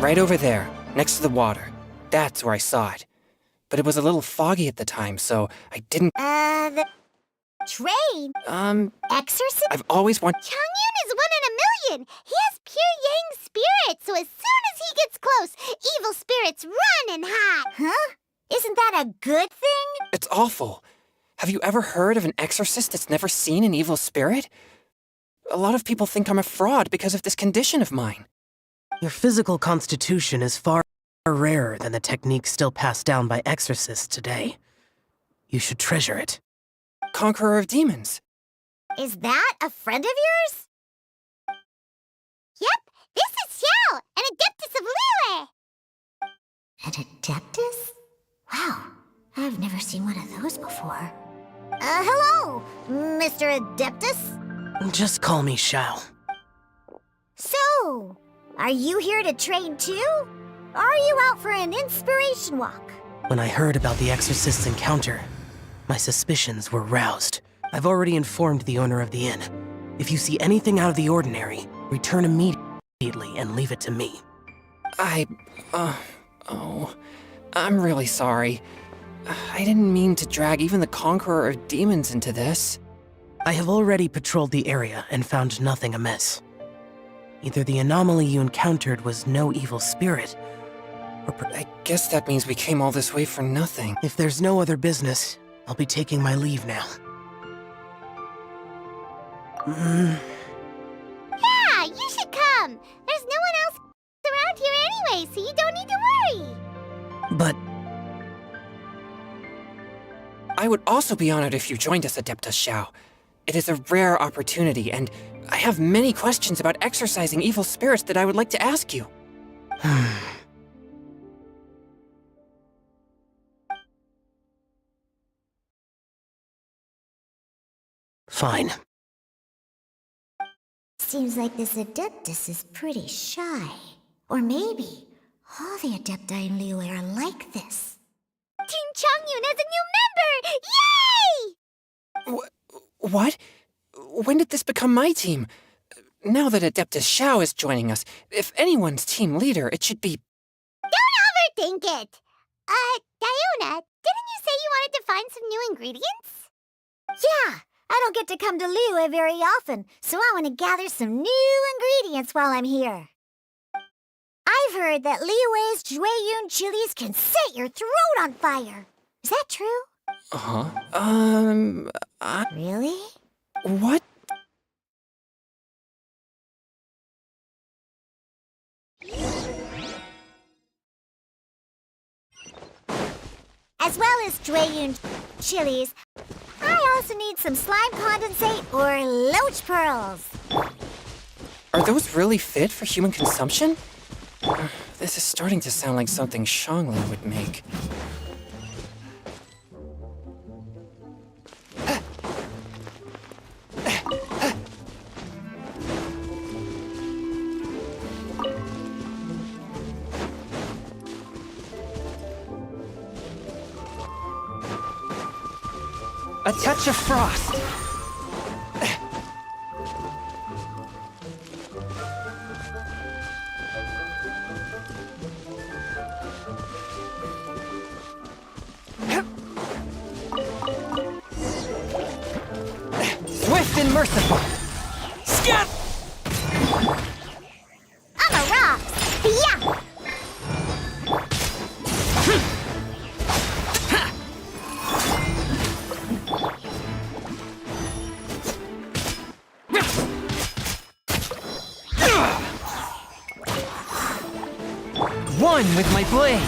right over there, next to the water. That's where I saw it. But it was a little foggy at the time, so I didn't. The train? Exorcist? I've always wanted. Changyun is 1 in a million! He has pure yang spirit, so as soon as he gets close, evil spirits run and hide! Huh? Isn't that a good thing? It's awful. Have you ever heard of an exorcist that's never seen an evil spirit? A lot of people think I'm a fraud because of this condition of mine. Your physical constitution is far rarer than the techniques still passed down by exorcists today. You should treasure it. Conqueror of demons. Is that a friend of yours? Yep, this is Xiao, an Adeptus of Liyue! An Adeptus? Wow, I've never seen one of those before. Hello, Mr. Adeptus? Just call me Shao. So, are you here to train too? Or are you out for an inspiration walk? When I heard about the exorcist's encounter, my suspicions were roused. I've already informed the owner of the inn. If you see anything out of the ordinary, return immediately and leave it to me. I'm really sorry. I didn't mean to drag even the Conqueror of Demons into this. I have already patrolled the area and found nothing amiss. Either the anomaly you encountered was no evil spirit, or I guess that means we came all this way for nothing. if there's no other business, I'll be taking my leave now. Yeah, you should come! There's no one else around here anyway, so you don't need to worry! But I would also be honored if you joined us, Adeptus Xiao. It is a rare opportunity, and I have many questions about exorcising evil spirits that I would like to ask you. fine. Seems like this Adeptus is pretty shy. Or maybe all the Adepti in Liyue are like this. Team Changyun has a new member! Yay! What? When did this become my team? Now that Adeptus Xiao is joining us, if anyone's team leader, it should be... Don't overthink it! Diona, didn't you say you wanted to find some new ingredients? Yeah, I don't get to come to Liyue very often, so I want to gather some new ingredients while I'm here. I've heard that Liyue's Jueyun chilies can set your throat on fire. Is that true? Really? What? As well as Jueyun chilies, I also need some slime condensate or loach pearls. Are those really fit for human consumption? This is starting to sound like something Shangli would make. A touch of frost. fast and merciful. Scat! I'm a rock! Yeah! One with my blade.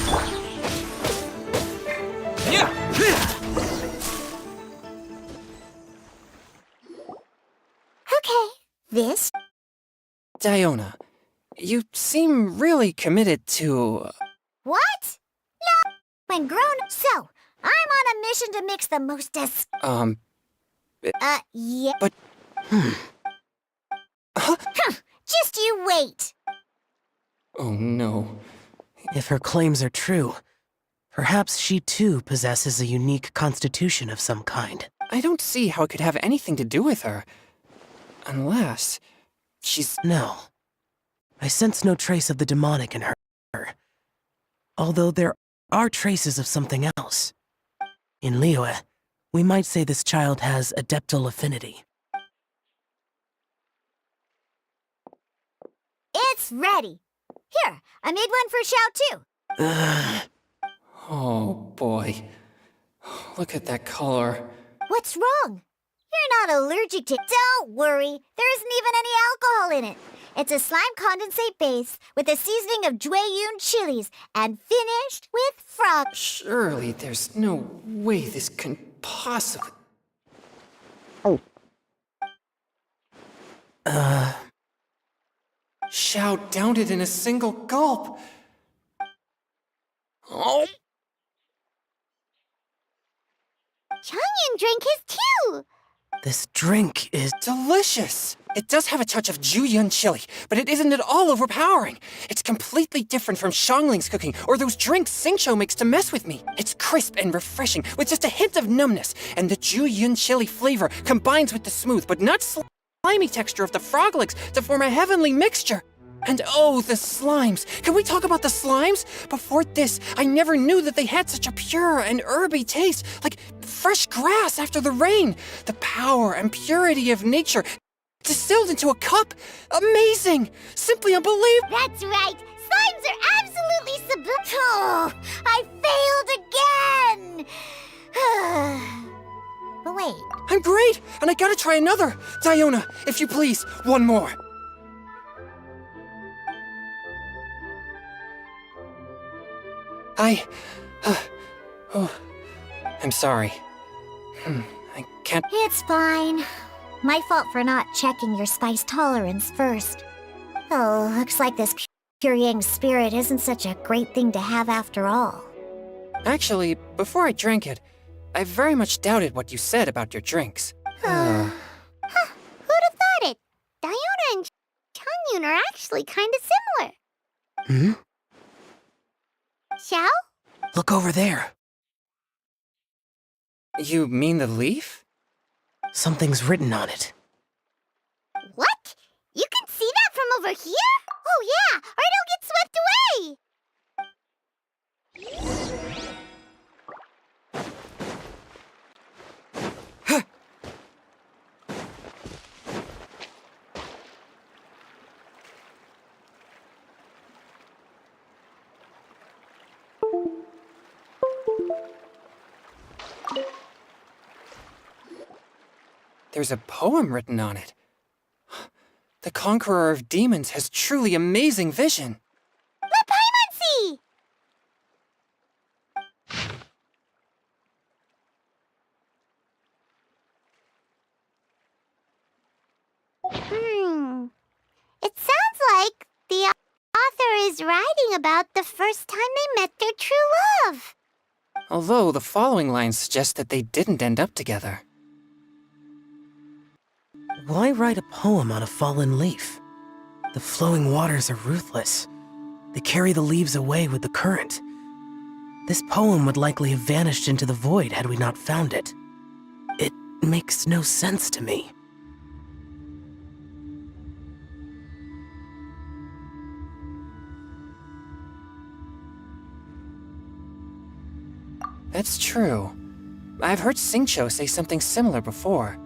Okay, this? Diona, you seem really committed to... What? No! When grown, so, I'm on a mission to mix the most yeah. But... Just you wait. Oh no. If her claims are true, perhaps she too possesses a unique constitution of some kind. I don't see how it could have anything to do with her. Unless... she's... No. I sense no trace of the demonic in her. Although there are traces of something else. In Liyue, we might say this child has adeptal affinity. It's ready. Here, I made one for Xiao too. Oh boy. Look at that color. What's wrong? You're not allergic to... Don't worry, there isn't even any alcohol in it. It's a slime condensate base with a seasoning of Jueyun chilies and finished with frog... Surely there's no way this can possibly... Xiao downed it in a single gulp. Oh! Changyun drank his too. This drink is... Delicious! It does have a touch of Jueyun chili, but it isn't at all overpowering. It's completely different from Xiangling's cooking or those drinks Xingqiu makes to mess with me. It's crisp and refreshing with just a hint of numbness, and the Jueyun chili flavor combines with the smooth but not slimy texture of the frog legs to form a heavenly mixture. And oh, the slimes! Can we talk about the slimes? Before this, I never knew that they had such a pure and herby taste, like fresh grass after the rain. The power and purity of nature distilled into a cup. Amazing! Simply unbelievable! That's right. Slimes are absolutely sublime. Oh, I failed again. But wait. I'm great, and I gotta try another. Diona, if you please, one more. I'm sorry. I can't... It's fine. My fault for not checking your spice tolerance first. Oh, looks like this pure yang spirit isn't such a great thing to have after all. Actually, before I drank it, I very much doubted what you said about your drinks. Who'd have thought it? Diona and Changyun are actually kinda similar. Xiao? Look over there. You mean the leaf? Something's written on it. What? You can see that from over here? Oh yeah, or it'll get swept away! There's a poem written on it. The Conqueror of Demons has truly amazing vision. Let Paimon see! It sounds like the author is writing about the first time they met their true love. Although the following lines suggest that they didn't end up together. Why write a poem on a fallen leaf? The flowing waters are ruthless. They carry the leaves away with the current. This poem would likely have vanished into the void had we not found it. It makes no sense to me. That's true. I've heard Xingqiu say something similar before.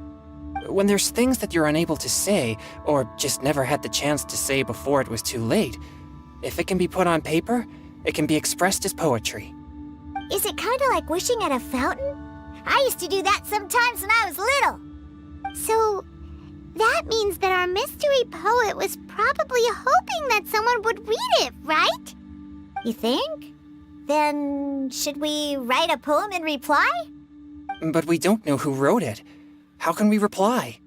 when there's things that you're unable to say, or just never had the chance to say before it was too late, if it can be put on paper, it can be expressed as poetry. Is it kind of like wishing at a fountain? I used to do that sometimes when I was little. So, that means that our mystery poet was probably hoping that someone would read it, right? You think? Then, should we write a poem in reply? But we don't know who wrote it. How can we reply?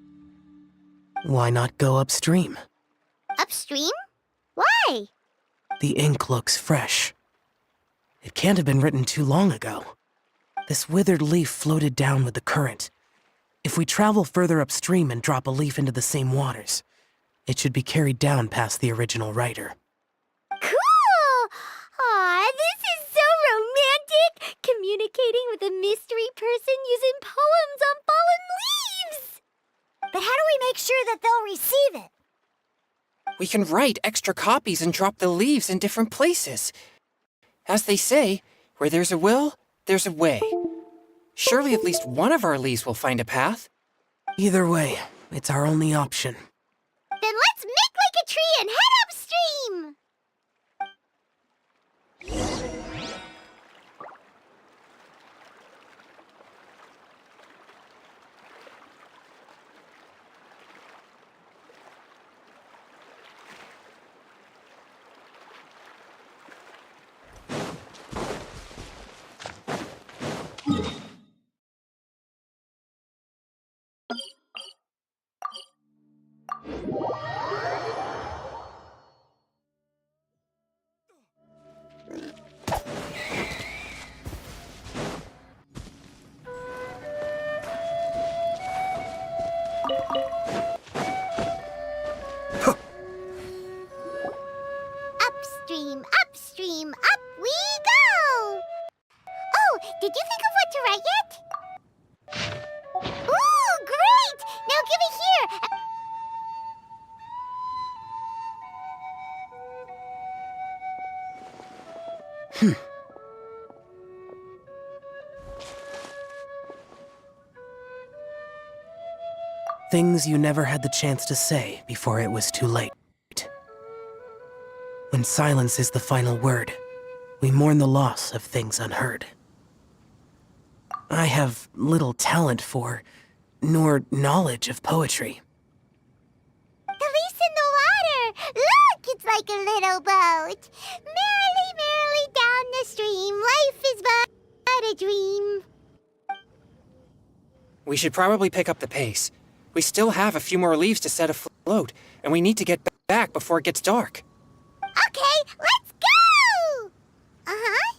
Why not go upstream? Upstream? Why? The ink looks fresh. It can't have been written too long ago. This withered leaf floated down with the current. If we travel further upstream and drop a leaf into the same waters, it should be carried down past the original writer. Cool! Aw, this is so romantic! Communicating with a mystery person using poems on fallen leaves! But how do we make sure that they'll receive it? We can write extra copies and drop the leaves in different places. As they say, where there's a will, there's a way. Surely at least one of our leaves will find a path. Either way, it's our only option. Then let's make like a tree and head upstream! Upstream, upstream, up we go! Oh, did you think of what to write yet? Ooh, great! Now give it here! Things you never had the chance to say before it was too late. When silence is the final word, we mourn the loss of things unheard. I have little talent for, nor knowledge of poetry. The leaf's in the water! Look, it's like a little boat! Merrily, merrily down the stream, life is but a dream. We should probably pick up the pace. We still have a few more leaves to set afloat, and we need to get back before it gets dark. Okay, let's go! Uh-huh.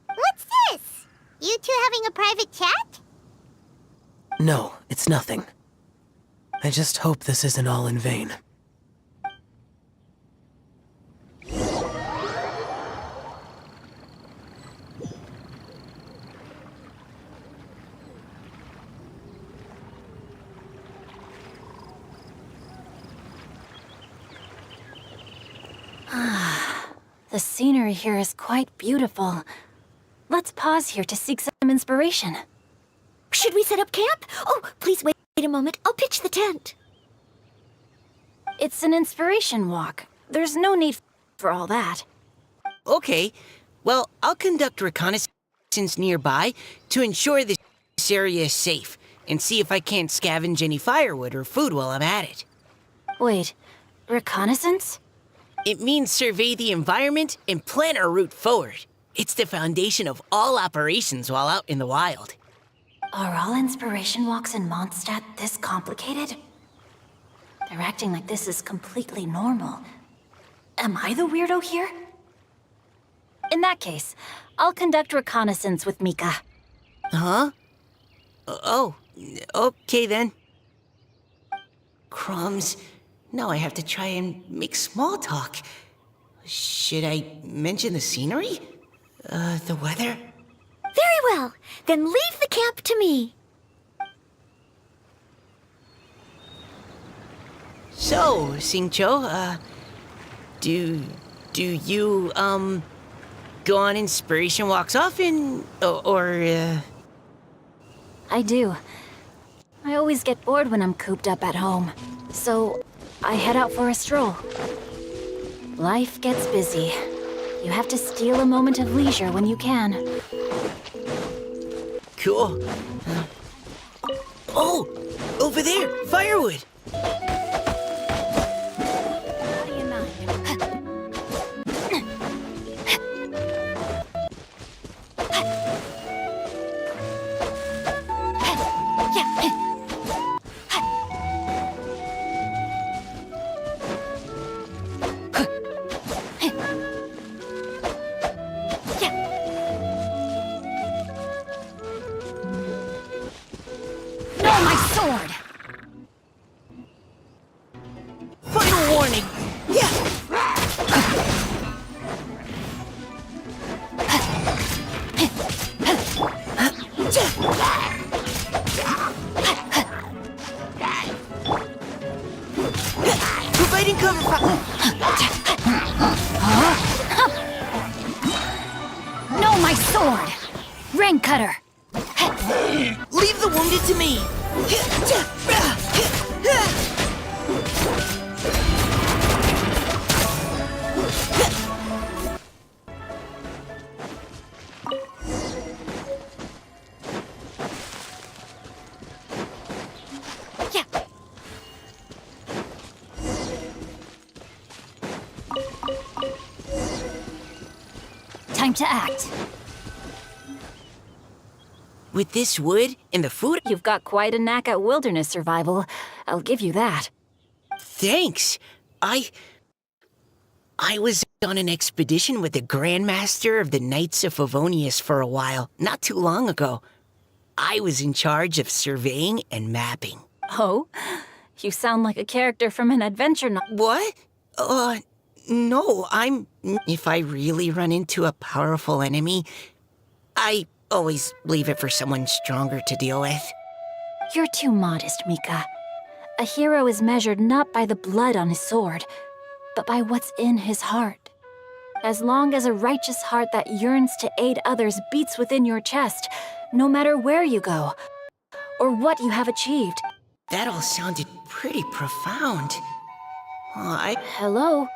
What's this? You two having a private chat? No, it's nothing. I just hope this isn't all in vain. The scenery here is quite beautiful. Let's pause here to seek some inspiration. Should we set up camp? Oh, please wait a moment. I'll pitch the tent. It's an inspiration walk. There's no need for all that. Okay, well, I'll conduct reconnaissance nearby to ensure this area is safe and see if I can't scavenge any firewood or food while I'm at it. Wait, reconnaissance? It means survey the environment and plan our route forward. It's the foundation of all operations while out in the wild. Are all inspiration walks in Mondstadt this complicated? They're acting like this is completely normal. Am I the weirdo here? In that case, I'll conduct reconnaissance with Mika. Huh? Oh, okay then. Crumbs. Now I have to try and make small talk. Should I mention the scenery? The weather? Very well. Then leave the camp to me. So, Xingqiu, do you, go on inspiration walks often? Or I do. I always get bored when I'm cooped up at home. So, I head out for a stroll. Life gets busy. You have to steal a moment of leisure when you can. Cool. Oh! Over there! Firewood! How do you mind? No, my sword! Final warning! Yeah! Providing cover No, my sword! Rain cutter! Leave the wounded to me! Time to act. With this wood and the food... You've got quite a knack at wilderness survival. I'll give you that. Thanks. I was on an expedition with the Grandmaster of the Knights of Favonius for a while, not too long ago. I was in charge of surveying and mapping. Oh? You sound like a character from an adventure novel. What? No, if I really run into a powerful enemy, I always leave it for someone stronger to deal with. You're too modest, Mika. A hero is measured not by the blood on his sword, but by what's in his heart. As long as a righteous heart that yearns to aid others beats within your chest, no matter where you go, or what you have achieved. That all sounded pretty profound. Hello?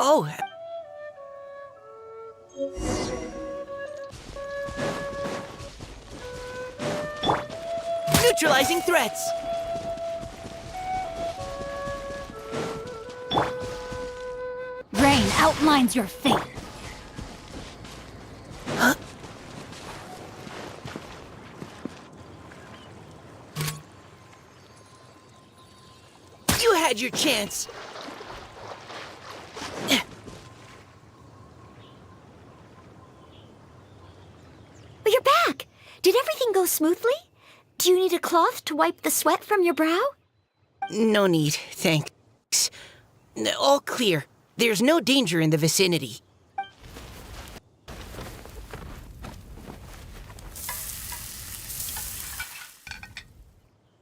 Oh. Neutralizing threats! Rain outlines your fate. Huh? You had your chance. You're back! Did everything go smoothly? Do you need a cloth to wipe the sweat from your brow? No need, thanks. All clear. There's no danger in the vicinity.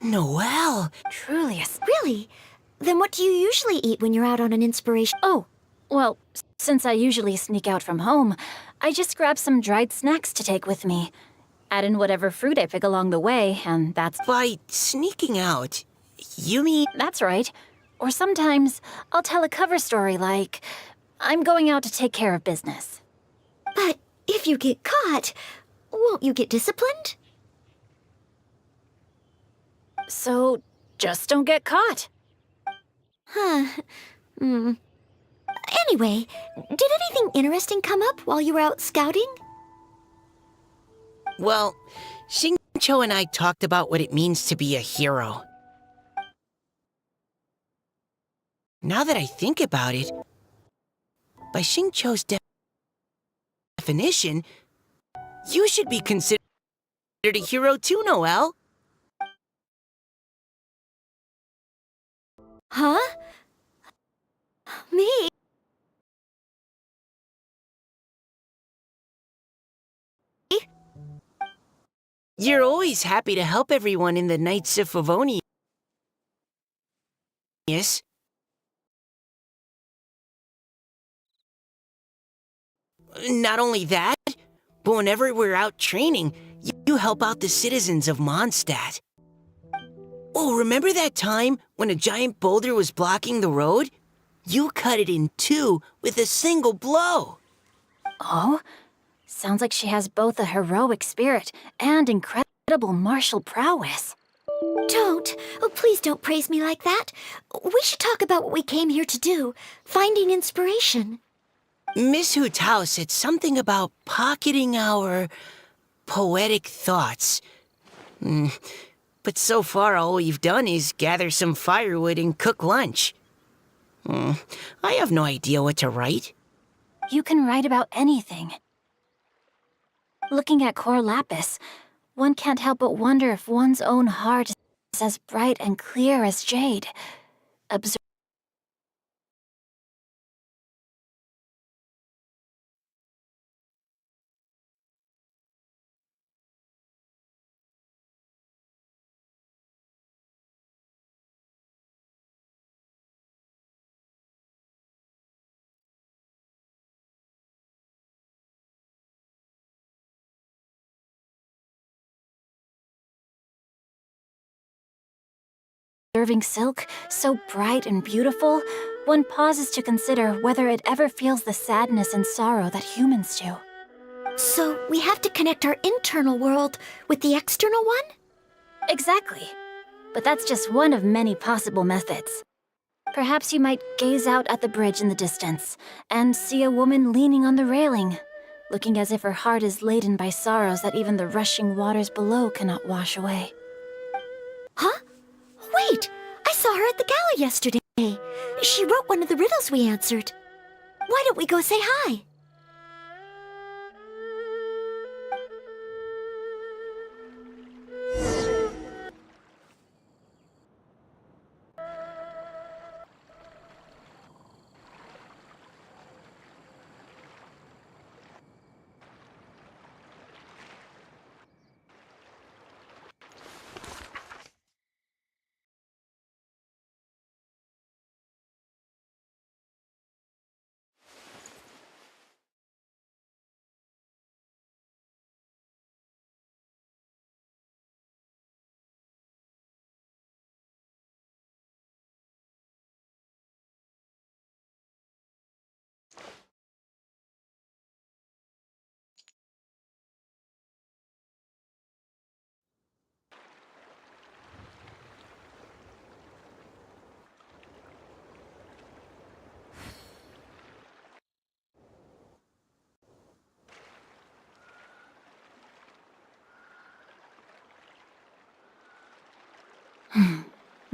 Noelle! Trulius. Really? Then what do you usually eat when you're out on an inspiration? Oh, well, since I usually sneak out from home, I just grab some dried snacks to take with me. Add in whatever fruit I pick along the way, and that's... By sneaking out, you mean... That's right. Or sometimes I'll tell a cover story like, I'm going out to take care of business. But if you get caught, won't you get disciplined? So, just don't get caught. Huh. Anyway, did anything interesting come up while you were out scouting? Well, Xingqiu and I talked about what it means to be a hero. Now that I think about it, by Xingqiu's definition, you should be considered a hero too, Noelle. Huh? Me? You're always happy to help everyone in the Knights of Favonius. Not only that, but whenever we're out training, you help out the citizens of Mondstadt. Oh, remember that time when a giant boulder was blocking the road? You cut it in two with a single blow. Oh? Sounds like she has both a heroic spirit and incredible martial prowess. Don't. Oh, please don't praise me like that. We should talk about what we came here to do, finding inspiration. Miss Hu Tao said something about pocketing our poetic thoughts. But so far, all we've done is gather some firewood and cook lunch. I have no idea what to write. You can write about anything. Looking at Cor Lapis, one can't help but wonder if one's own heart is as bright and clear as jade. Observing silk, so bright and beautiful, one pauses to consider whether it ever feels the sadness and sorrow that humans do. So we have to connect our internal world with the external one? Exactly. But that's just one of many possible methods. Perhaps you might gaze out at the bridge in the distance and see a woman leaning on the railing, looking as if her heart is laden by sorrows that even the rushing waters below cannot wash away. Huh? Wait! I saw her at the gala yesterday. She wrote one of the riddles we answered. Why don't we go say hi?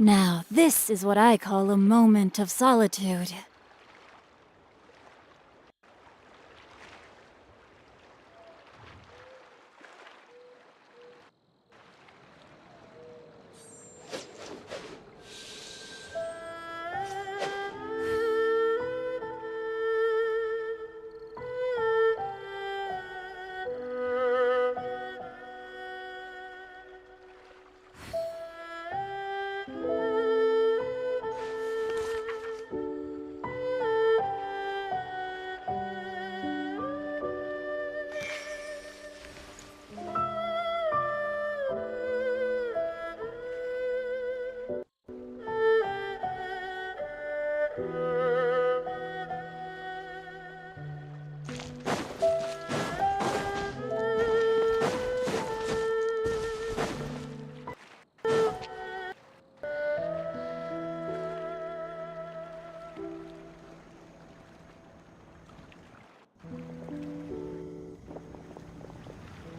Now, this is what I call a moment of solitude.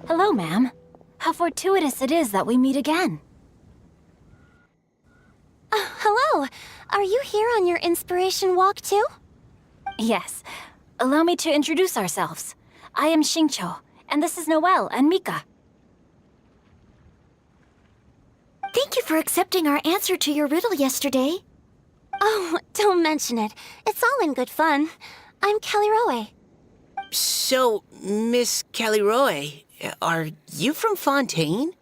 Hello, ma'am. How fortuitous it is that we meet again. Hello. Are you here on your inspiration walk too? Yes. Allow me to introduce ourselves. I am Xingqiu, and this is Noelle and Mika. Thank you for accepting our answer to your riddle yesterday. Oh, don't mention it. It's all in good fun. I'm Kelly Roe. So, Miss Caliroe, are you from Fontaine?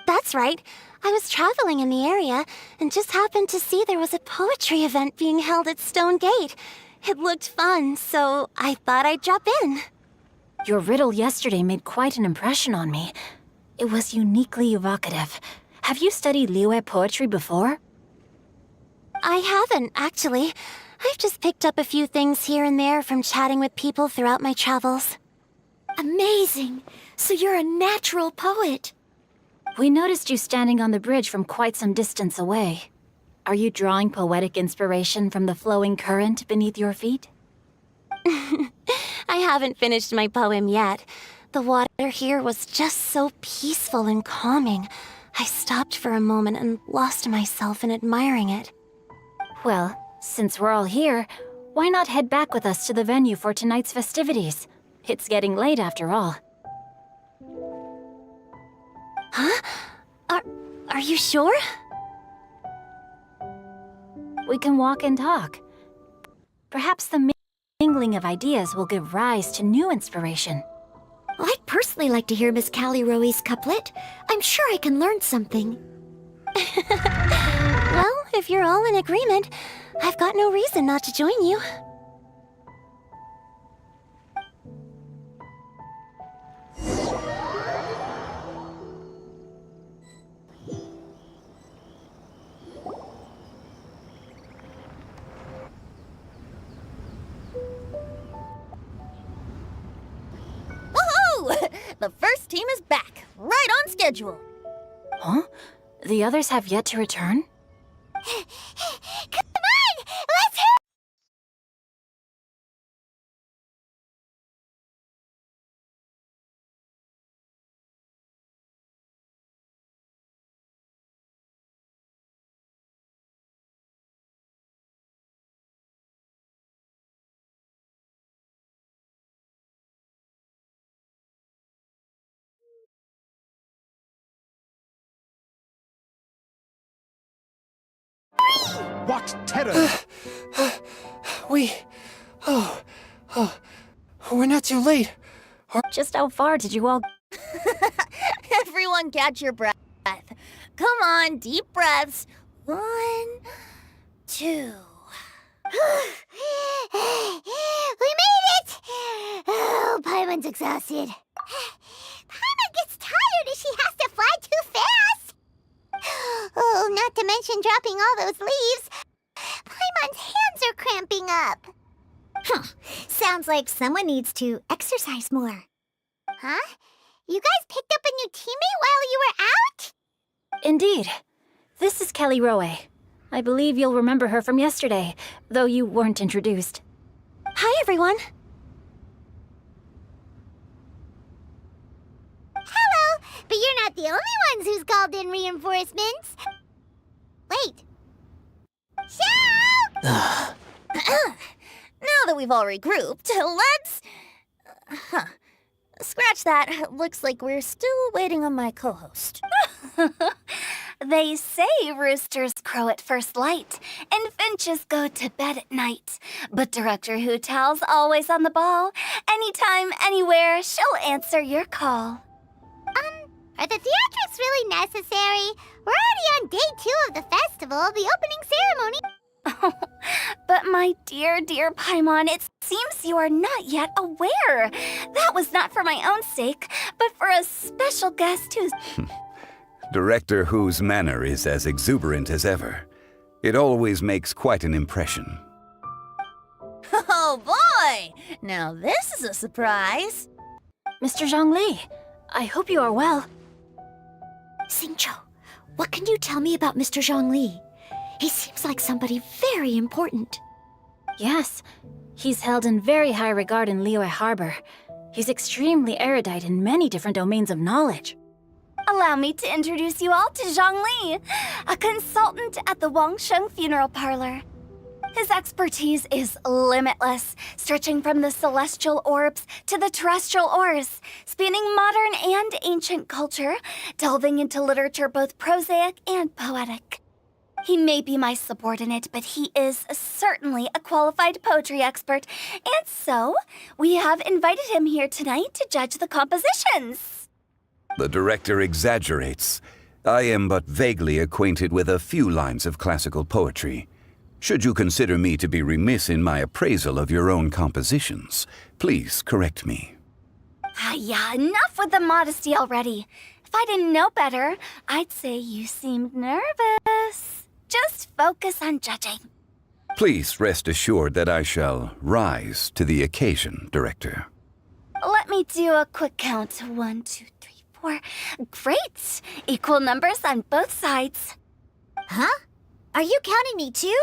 That's right. I was traveling in the area and just happened to see there was a poetry event being held at Stone Gate. It looked fun, so I thought I'd drop in. Your riddle yesterday made quite an impression on me. It was uniquely evocative. have you studied Liyue poetry before? I haven't, actually. I've just picked up a few things here and there from chatting with people throughout my travels. Amazing! So you're a natural poet. We noticed you standing on the bridge from quite some distance away. Are you drawing poetic inspiration from the flowing current beneath your feet? I haven't finished my poem yet. The water here was just so peaceful and calming. I stopped for a moment and lost myself in admiring it. Well, since we're all here, why not head back with us to the venue for tonight's festivities? It's getting late after all. Huh? Are you sure? We can walk and talk. Perhaps the mingling of ideas will give rise to new inspiration. I'd personally like to hear Miss Callie Rowe's couplet. I'm sure I can learn something. Well, if you're all in agreement, I've got no reason not to join you. Woohoo! The first team is back, right on schedule. Huh? The others have yet to return? Come on! Let's hurry! What terror! We're not too late. Just how far did you all... Everyone catch your breath. Come on, deep breaths. 1, 2. We made it! Oh, Paimon's exhausted. Paimon gets tired if she has to fly too fast. Oh, not to mention dropping all those leaves. Paimon's hands are cramping up. Sounds like someone needs to exercise more. Huh? You guys picked up a new teammate while you were out? Indeed. This is Callie Rowe. I believe you'll remember her from yesterday, though you weren't introduced. Hi, everyone. Hello, but you're not the only ones who's called in reinforcements. Wait. Shout! Now that we've all regrouped, let's... Scratch that. Looks like we're still waiting on my co-host. They say roosters crow at first light and finches go to bed at night. But Director Hootal's always on the ball. Anytime, anywhere, she'll answer your call. Are the theatrics really necessary? We're already on day 2 of the festival, the opening ceremony. But my dear, dear Paimon, it seems you are not yet aware. That was not for my own sake, but for a special guest who's... Director Who's manner is as exuberant as ever. It always makes quite an impression. Oh boy! Now this is a surprise. Mr. Zhongli, I hope you are well. Xingqiu, what can you tell me about Mr. Zhongli? He seems like somebody very important. Yes, he's held in very high regard in Liyue Harbor. He's extremely erudite in many different domains of knowledge. Allow me to introduce you all to Zhongli, a consultant at the Wangsheng Funeral Parlor. His expertise is limitless, stretching from the celestial orbs to the terrestrial ores, spanning modern and ancient culture, delving into literature both prosaic and poetic. He may be my subordinate, but he is certainly a qualified poetry expert, and so we have invited him here tonight to judge the compositions. The director exaggerates. I am but vaguely acquainted with a few lines of classical poetry. Should you consider me to be remiss in my appraisal of your own compositions, please correct me. Yeah, enough with the modesty already. If I didn't know better, I'd say you seemed nervous. Just focus on judging. Please rest assured that I shall rise to the occasion, Director. Let me do a quick count. 1, 2, 3, 4. Great! Equal numbers on both sides. Huh? Are you counting me too?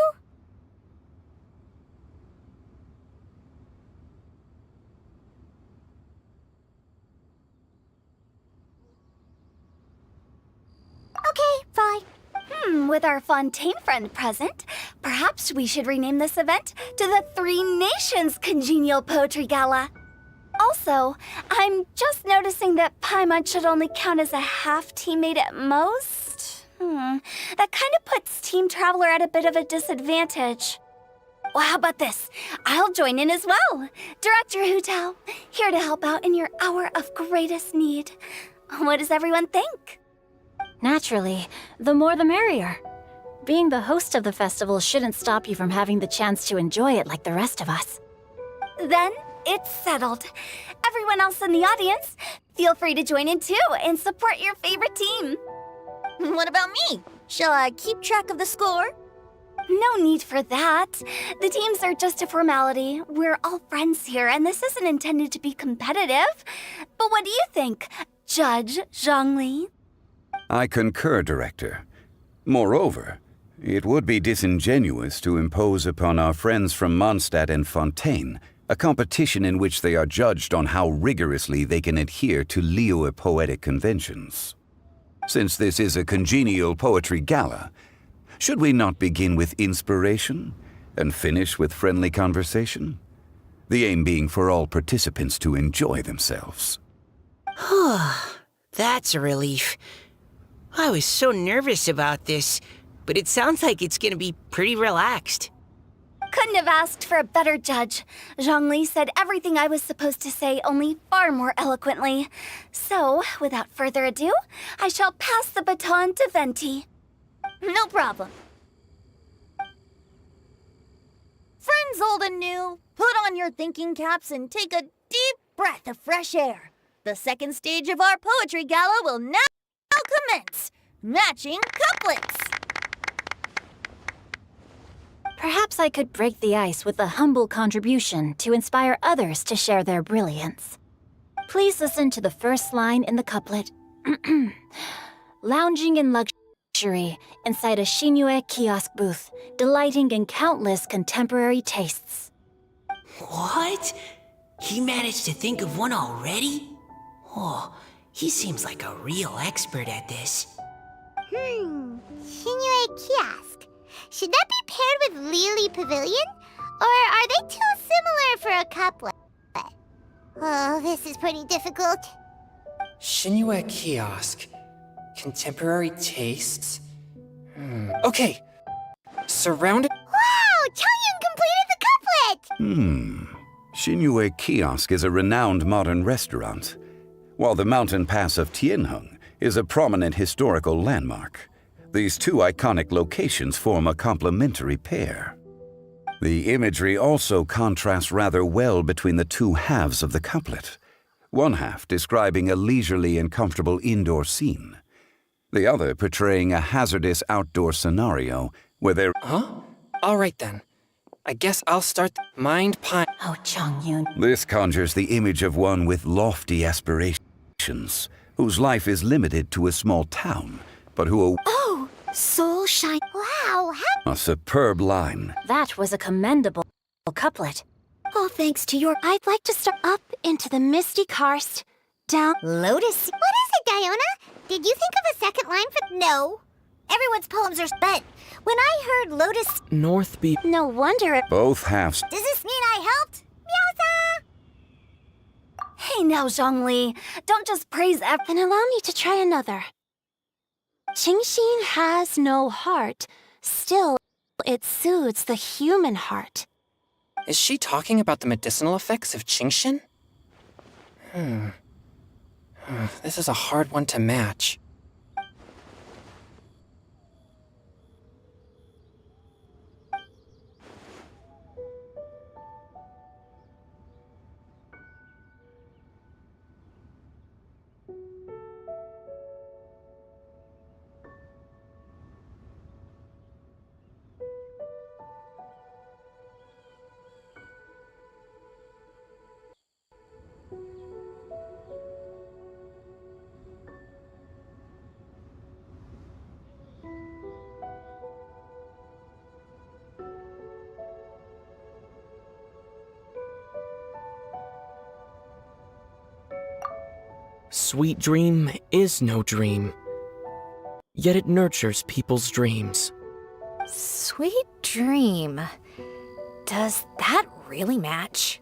Okay, fine. With our Fontaine friend present, perhaps we should rename this event to the Three Nations Congenial Poetry Gala. Also, I'm just noticing that Paimon should only count as a half teammate at most. That kind of puts Team Traveler at a bit of a disadvantage. Well, how about this? I'll join in as well. Director Hutao, here to help out in your hour of greatest need. What does everyone think? Naturally, the more the merrier. Being the host of the festival shouldn't stop you from having the chance to enjoy it like the rest of us. Then it's settled. Everyone else in the audience, feel free to join in too and support your favorite team. What about me? Shall I keep track of the score? No need for that. The teams are just a formality. We're all friends here, and this isn't intended to be competitive. But what do you think, Judge Zhongli? I concur, Director. Moreover, it would be disingenuous to impose upon our friends from Mondstadt and Fontaine a competition in which they are judged on how rigorously they can adhere to Liyue poetic conventions. Since this is a congenial poetry gala, should we not begin with inspiration and finish with friendly conversation? The aim being for all participants to enjoy themselves. That's a relief. I was so nervous about this, but it sounds like it's gonna be pretty relaxed. Couldn't have asked for a better judge. Zhongli said everything I was supposed to say, only far more eloquently. So, without further ado, I shall pass the baton to Venti. No problem. Friends old and new, put on your thinking caps and take a deep breath of fresh air. The second stage of our poetry gala will now commence. Matching couplets. Perhaps I could break the ice with a humble contribution to inspire others to share their brilliance. Please listen to the first line in the couplet. Lounging in luxury inside a Shinue kiosk booth, delighting in countless contemporary tastes. What? He managed to think of one already? Oh, he seems like a real expert at this. Shinue Kiosk. Should that be paired with Lily Pavilion? Or are they too similar for a couplet? Oh, this is pretty difficult. Shinue Kiosk. Contemporary tastes? Okay. Surrounded... Wow! Changyun completed the couplet! Shinue Kiosk is a renowned modern restaurant, while the mountain pass of Tianheng is a prominent historical landmark. These two iconic locations form a complementary pair. The imagery also contrasts rather well between the two halves of the couplet, one half describing a leisurely and comfortable indoor scene, the other portraying a hazardous outdoor scenario where there... Huh? Alright then. I guess I'll start Mind Pine. Oh, Changyun. This conjures the image of one with lofty aspirations, whose life is limited to a small town, but who... Oh, soul shine. Wow, how... A superb line. That was a commendable couplet. All thanks to your... I'd like to start up into the misty karst, down... Lotus. What is it, Diona? Did you think of a second line for... No. Everyone's poems are spent. When I heard Lotus... North be... No wonder it... Both halves... Does this mean I helped? Hey now, Zhongli, don't just praise Then allow me to try another. Qingxin has no heart. Still, it soothes the human heart. Is she talking about the medicinal effects of Qingxin? This is a hard one to match. Sweet dream is no dream, yet it nurtures people's dreams. Sweet dream. Does that really match?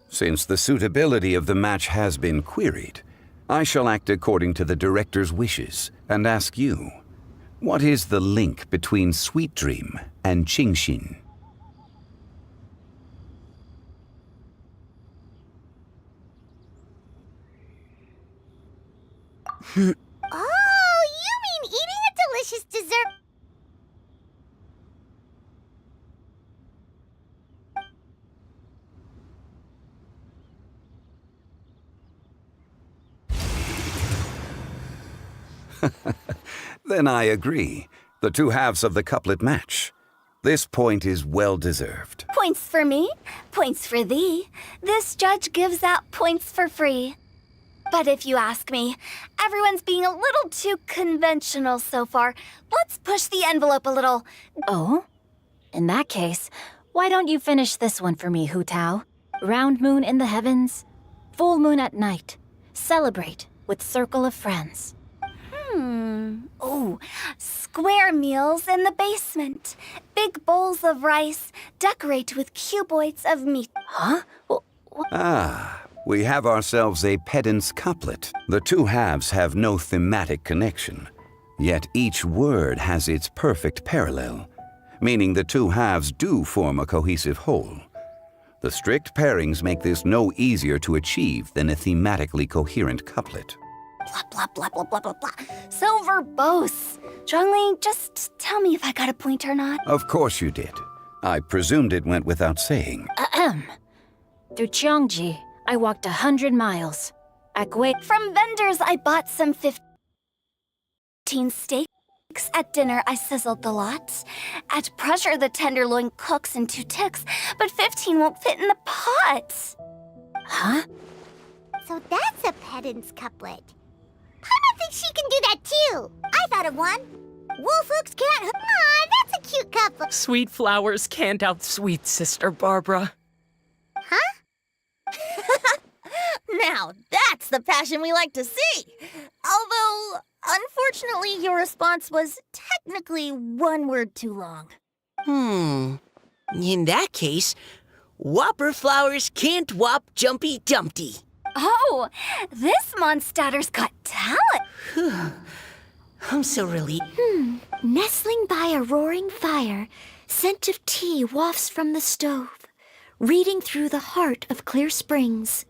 Since the suitability of the match has been queried, I shall act according to the director's wishes and ask you, what is the link between Sweet Dream and Genshin? Oh, you mean eating a delicious dessert? Then I agree. The two halves of the couplet match. This point is well deserved. Points for me, points for thee. This judge gives out points for free. But if you ask me, everyone's being a little too conventional so far. Let's push the envelope a little. Oh? In that case, why don't you finish this one for me, Hu Tao? Round moon in the heavens, full moon at night. Celebrate with circle of friends. Oh, square meals in the basement. Big bowls of rice. Decorate with cuboids of meat. Huh? We have ourselves a pedant's couplet. The two halves have no thematic connection, yet each word has its perfect parallel, meaning the two halves do form a cohesive whole. The strict pairings make this no easier to achieve than a thematically coherent couplet. Blah, blah, blah, blah, blah, blah, blah. So verbose. Zhongli, just tell me if I got a point or not. Of course you did. I presumed it went without saying. Through Cheongji, I walked 100 miles. At Gui, From vendors, I bought some 15 steaks. At dinner, I sizzled the lot. At pressure, the tenderloin cooks in 2 ticks, but 15 won't fit in the pot. huh? So that's a pedant's couplet. Paimon thinks she can do that too. I thought of one. Wolfooks can't. Aw, that's a cute couplet. Sweet flowers can't outsweet Sister Barbara. Now that's the passion we like to see. Although, unfortunately, your response was technically one word too long. In that case, Whopper flowers can't whop Jumpy Dumpty. Oh, this monster's got talent. I'm so relieved. Nestling by a roaring fire, scent of tea wafts from the stove, reading through the heart of clear springs.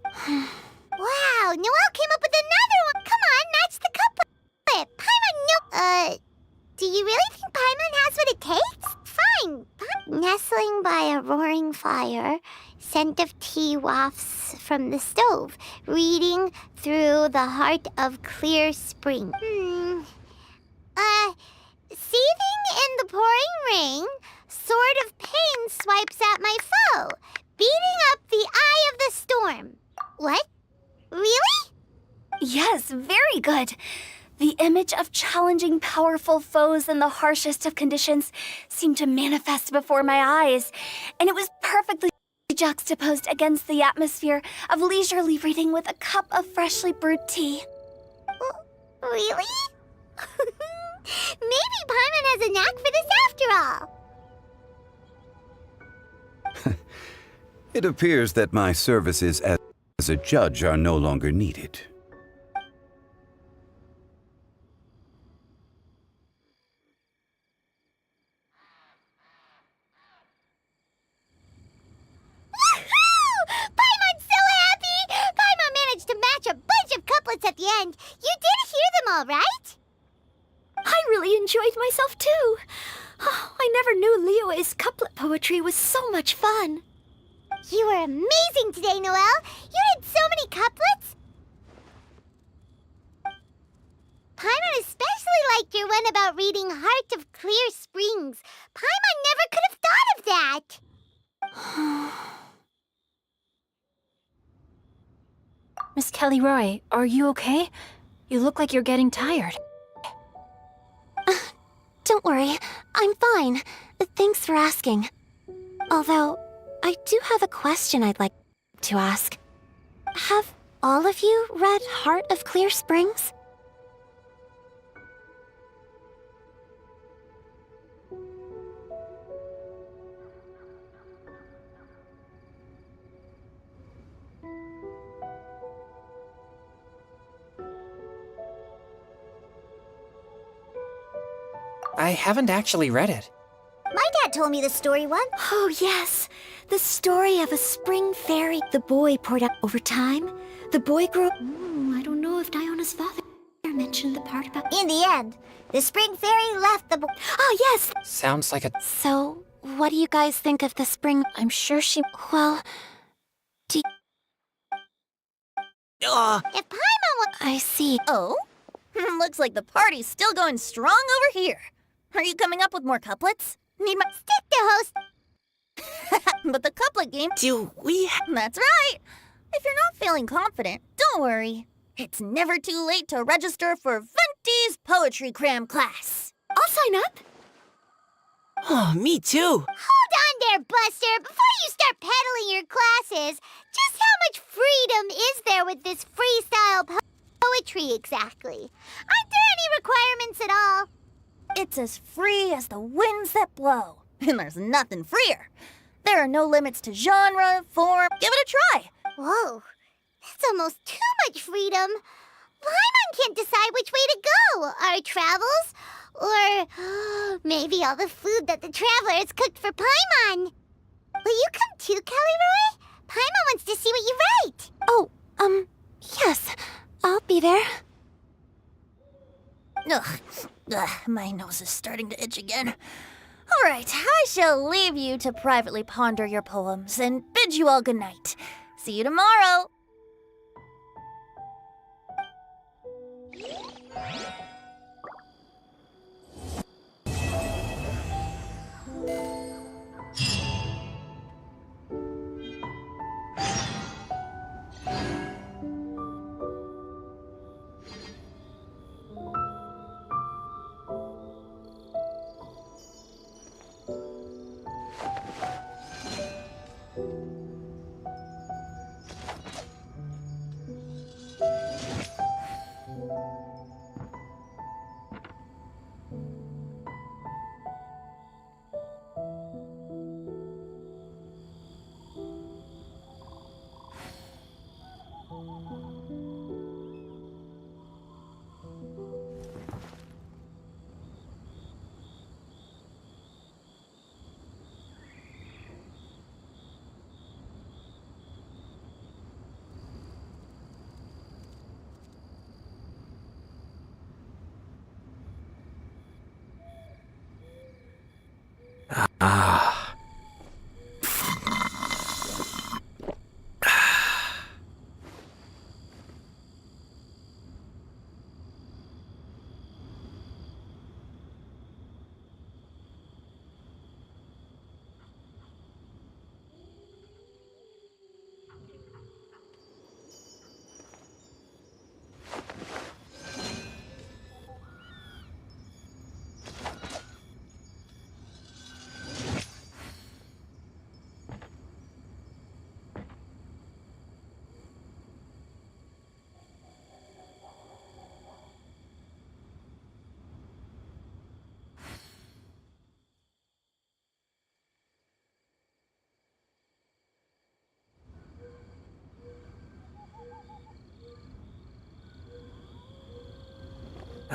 Wow, Noelle came up with another one. Come on, match the couplet. Paimon, no. Do you really think Paimon has what it takes? Fine. Nestling by a roaring fire, scent of tea wafts from the stove, reading through the heart of clear spring. Seething in the pouring rain, sword of pain swipes at my foe, beating up the eye of the storm. What? Really? Yes, very good. The image of challenging powerful foes in the harshest of conditions seemed to manifest before my eyes, and it was perfectly juxtaposed against the atmosphere of leisurely reading with a cup of freshly brewed tea. Really? Maybe Paimon has a knack for this after all. It appears that my services as a judge are no longer needed. Paimon's so happy! Paimon managed to match a bunch of couplets at the end. You did hear them all, right? I really enjoyed myself too. Oh, I never knew Liyue's couplet poetry was so much fun. You were amazing today, Noelle. You did so many couplets. Paimon especially liked your one about reading Heart of Clear Springs. Paimon never could have thought of that. Miss Kelly Roy, are you okay? You look like you're getting tired. Don't worry, I'm fine. Thanks for asking. Although, I do have a question I'd like to ask. Have all of you read Heart of Clear Springs? I haven't actually read it. My dad told me the story once. Oh, yes. The story of a spring fairy. The boy poured out over time. The boy grew up. I don't know if Diona's father mentioned the part about. In the end, the spring fairy left the Oh, yes! Sounds like a. So, what do you guys think of the spring? I'm sure she. Well. Do If Paimon was I see. Oh? Looks like the party's still going strong over here. Are you coming up with more couplets? Need my. stick to host, But the couplet game. Do we That's right. If you're not feeling confident, don't worry. It's never too late to register for Venti's Poetry Cram class. I'll sign up. Oh, me too. hold on there, Buster. Before you start peddling your classes, just how much freedom is there with this freestyle poetry exactly? Aren't there any requirements at all? It's as free as the winds that blow. And there's nothing freer. There are no limits to genre, form. Give it a try. Whoa, that's almost too much freedom. Paimon can't decide which way to go. Our travels, or maybe all the food that the travelers cooked for Paimon. Will you come too, Kelly Roy? Paimon wants to see what you write. Oh, yes. I'll be there. Ugh, my nose is starting to itch again. All right, I shall leave you to privately ponder your poems and bid you all good night. See you tomorrow. Ah.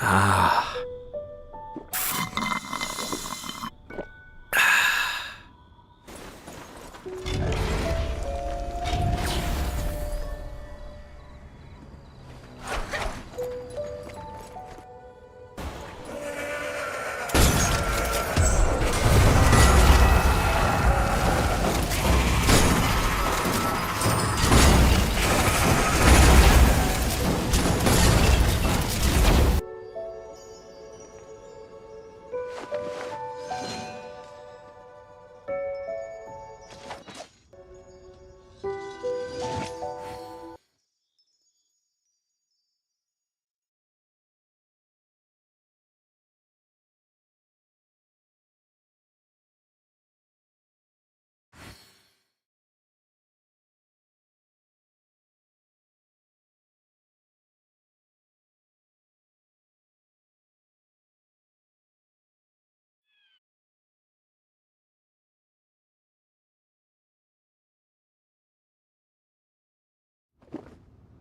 Ah.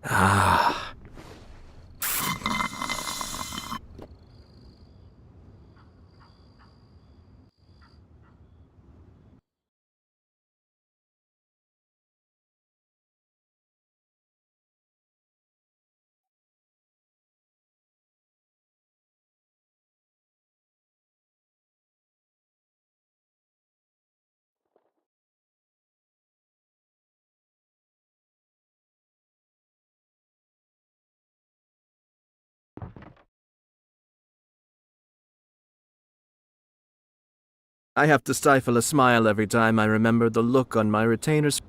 Ah. I have to stifle a smile every time I remember the look on my retainer's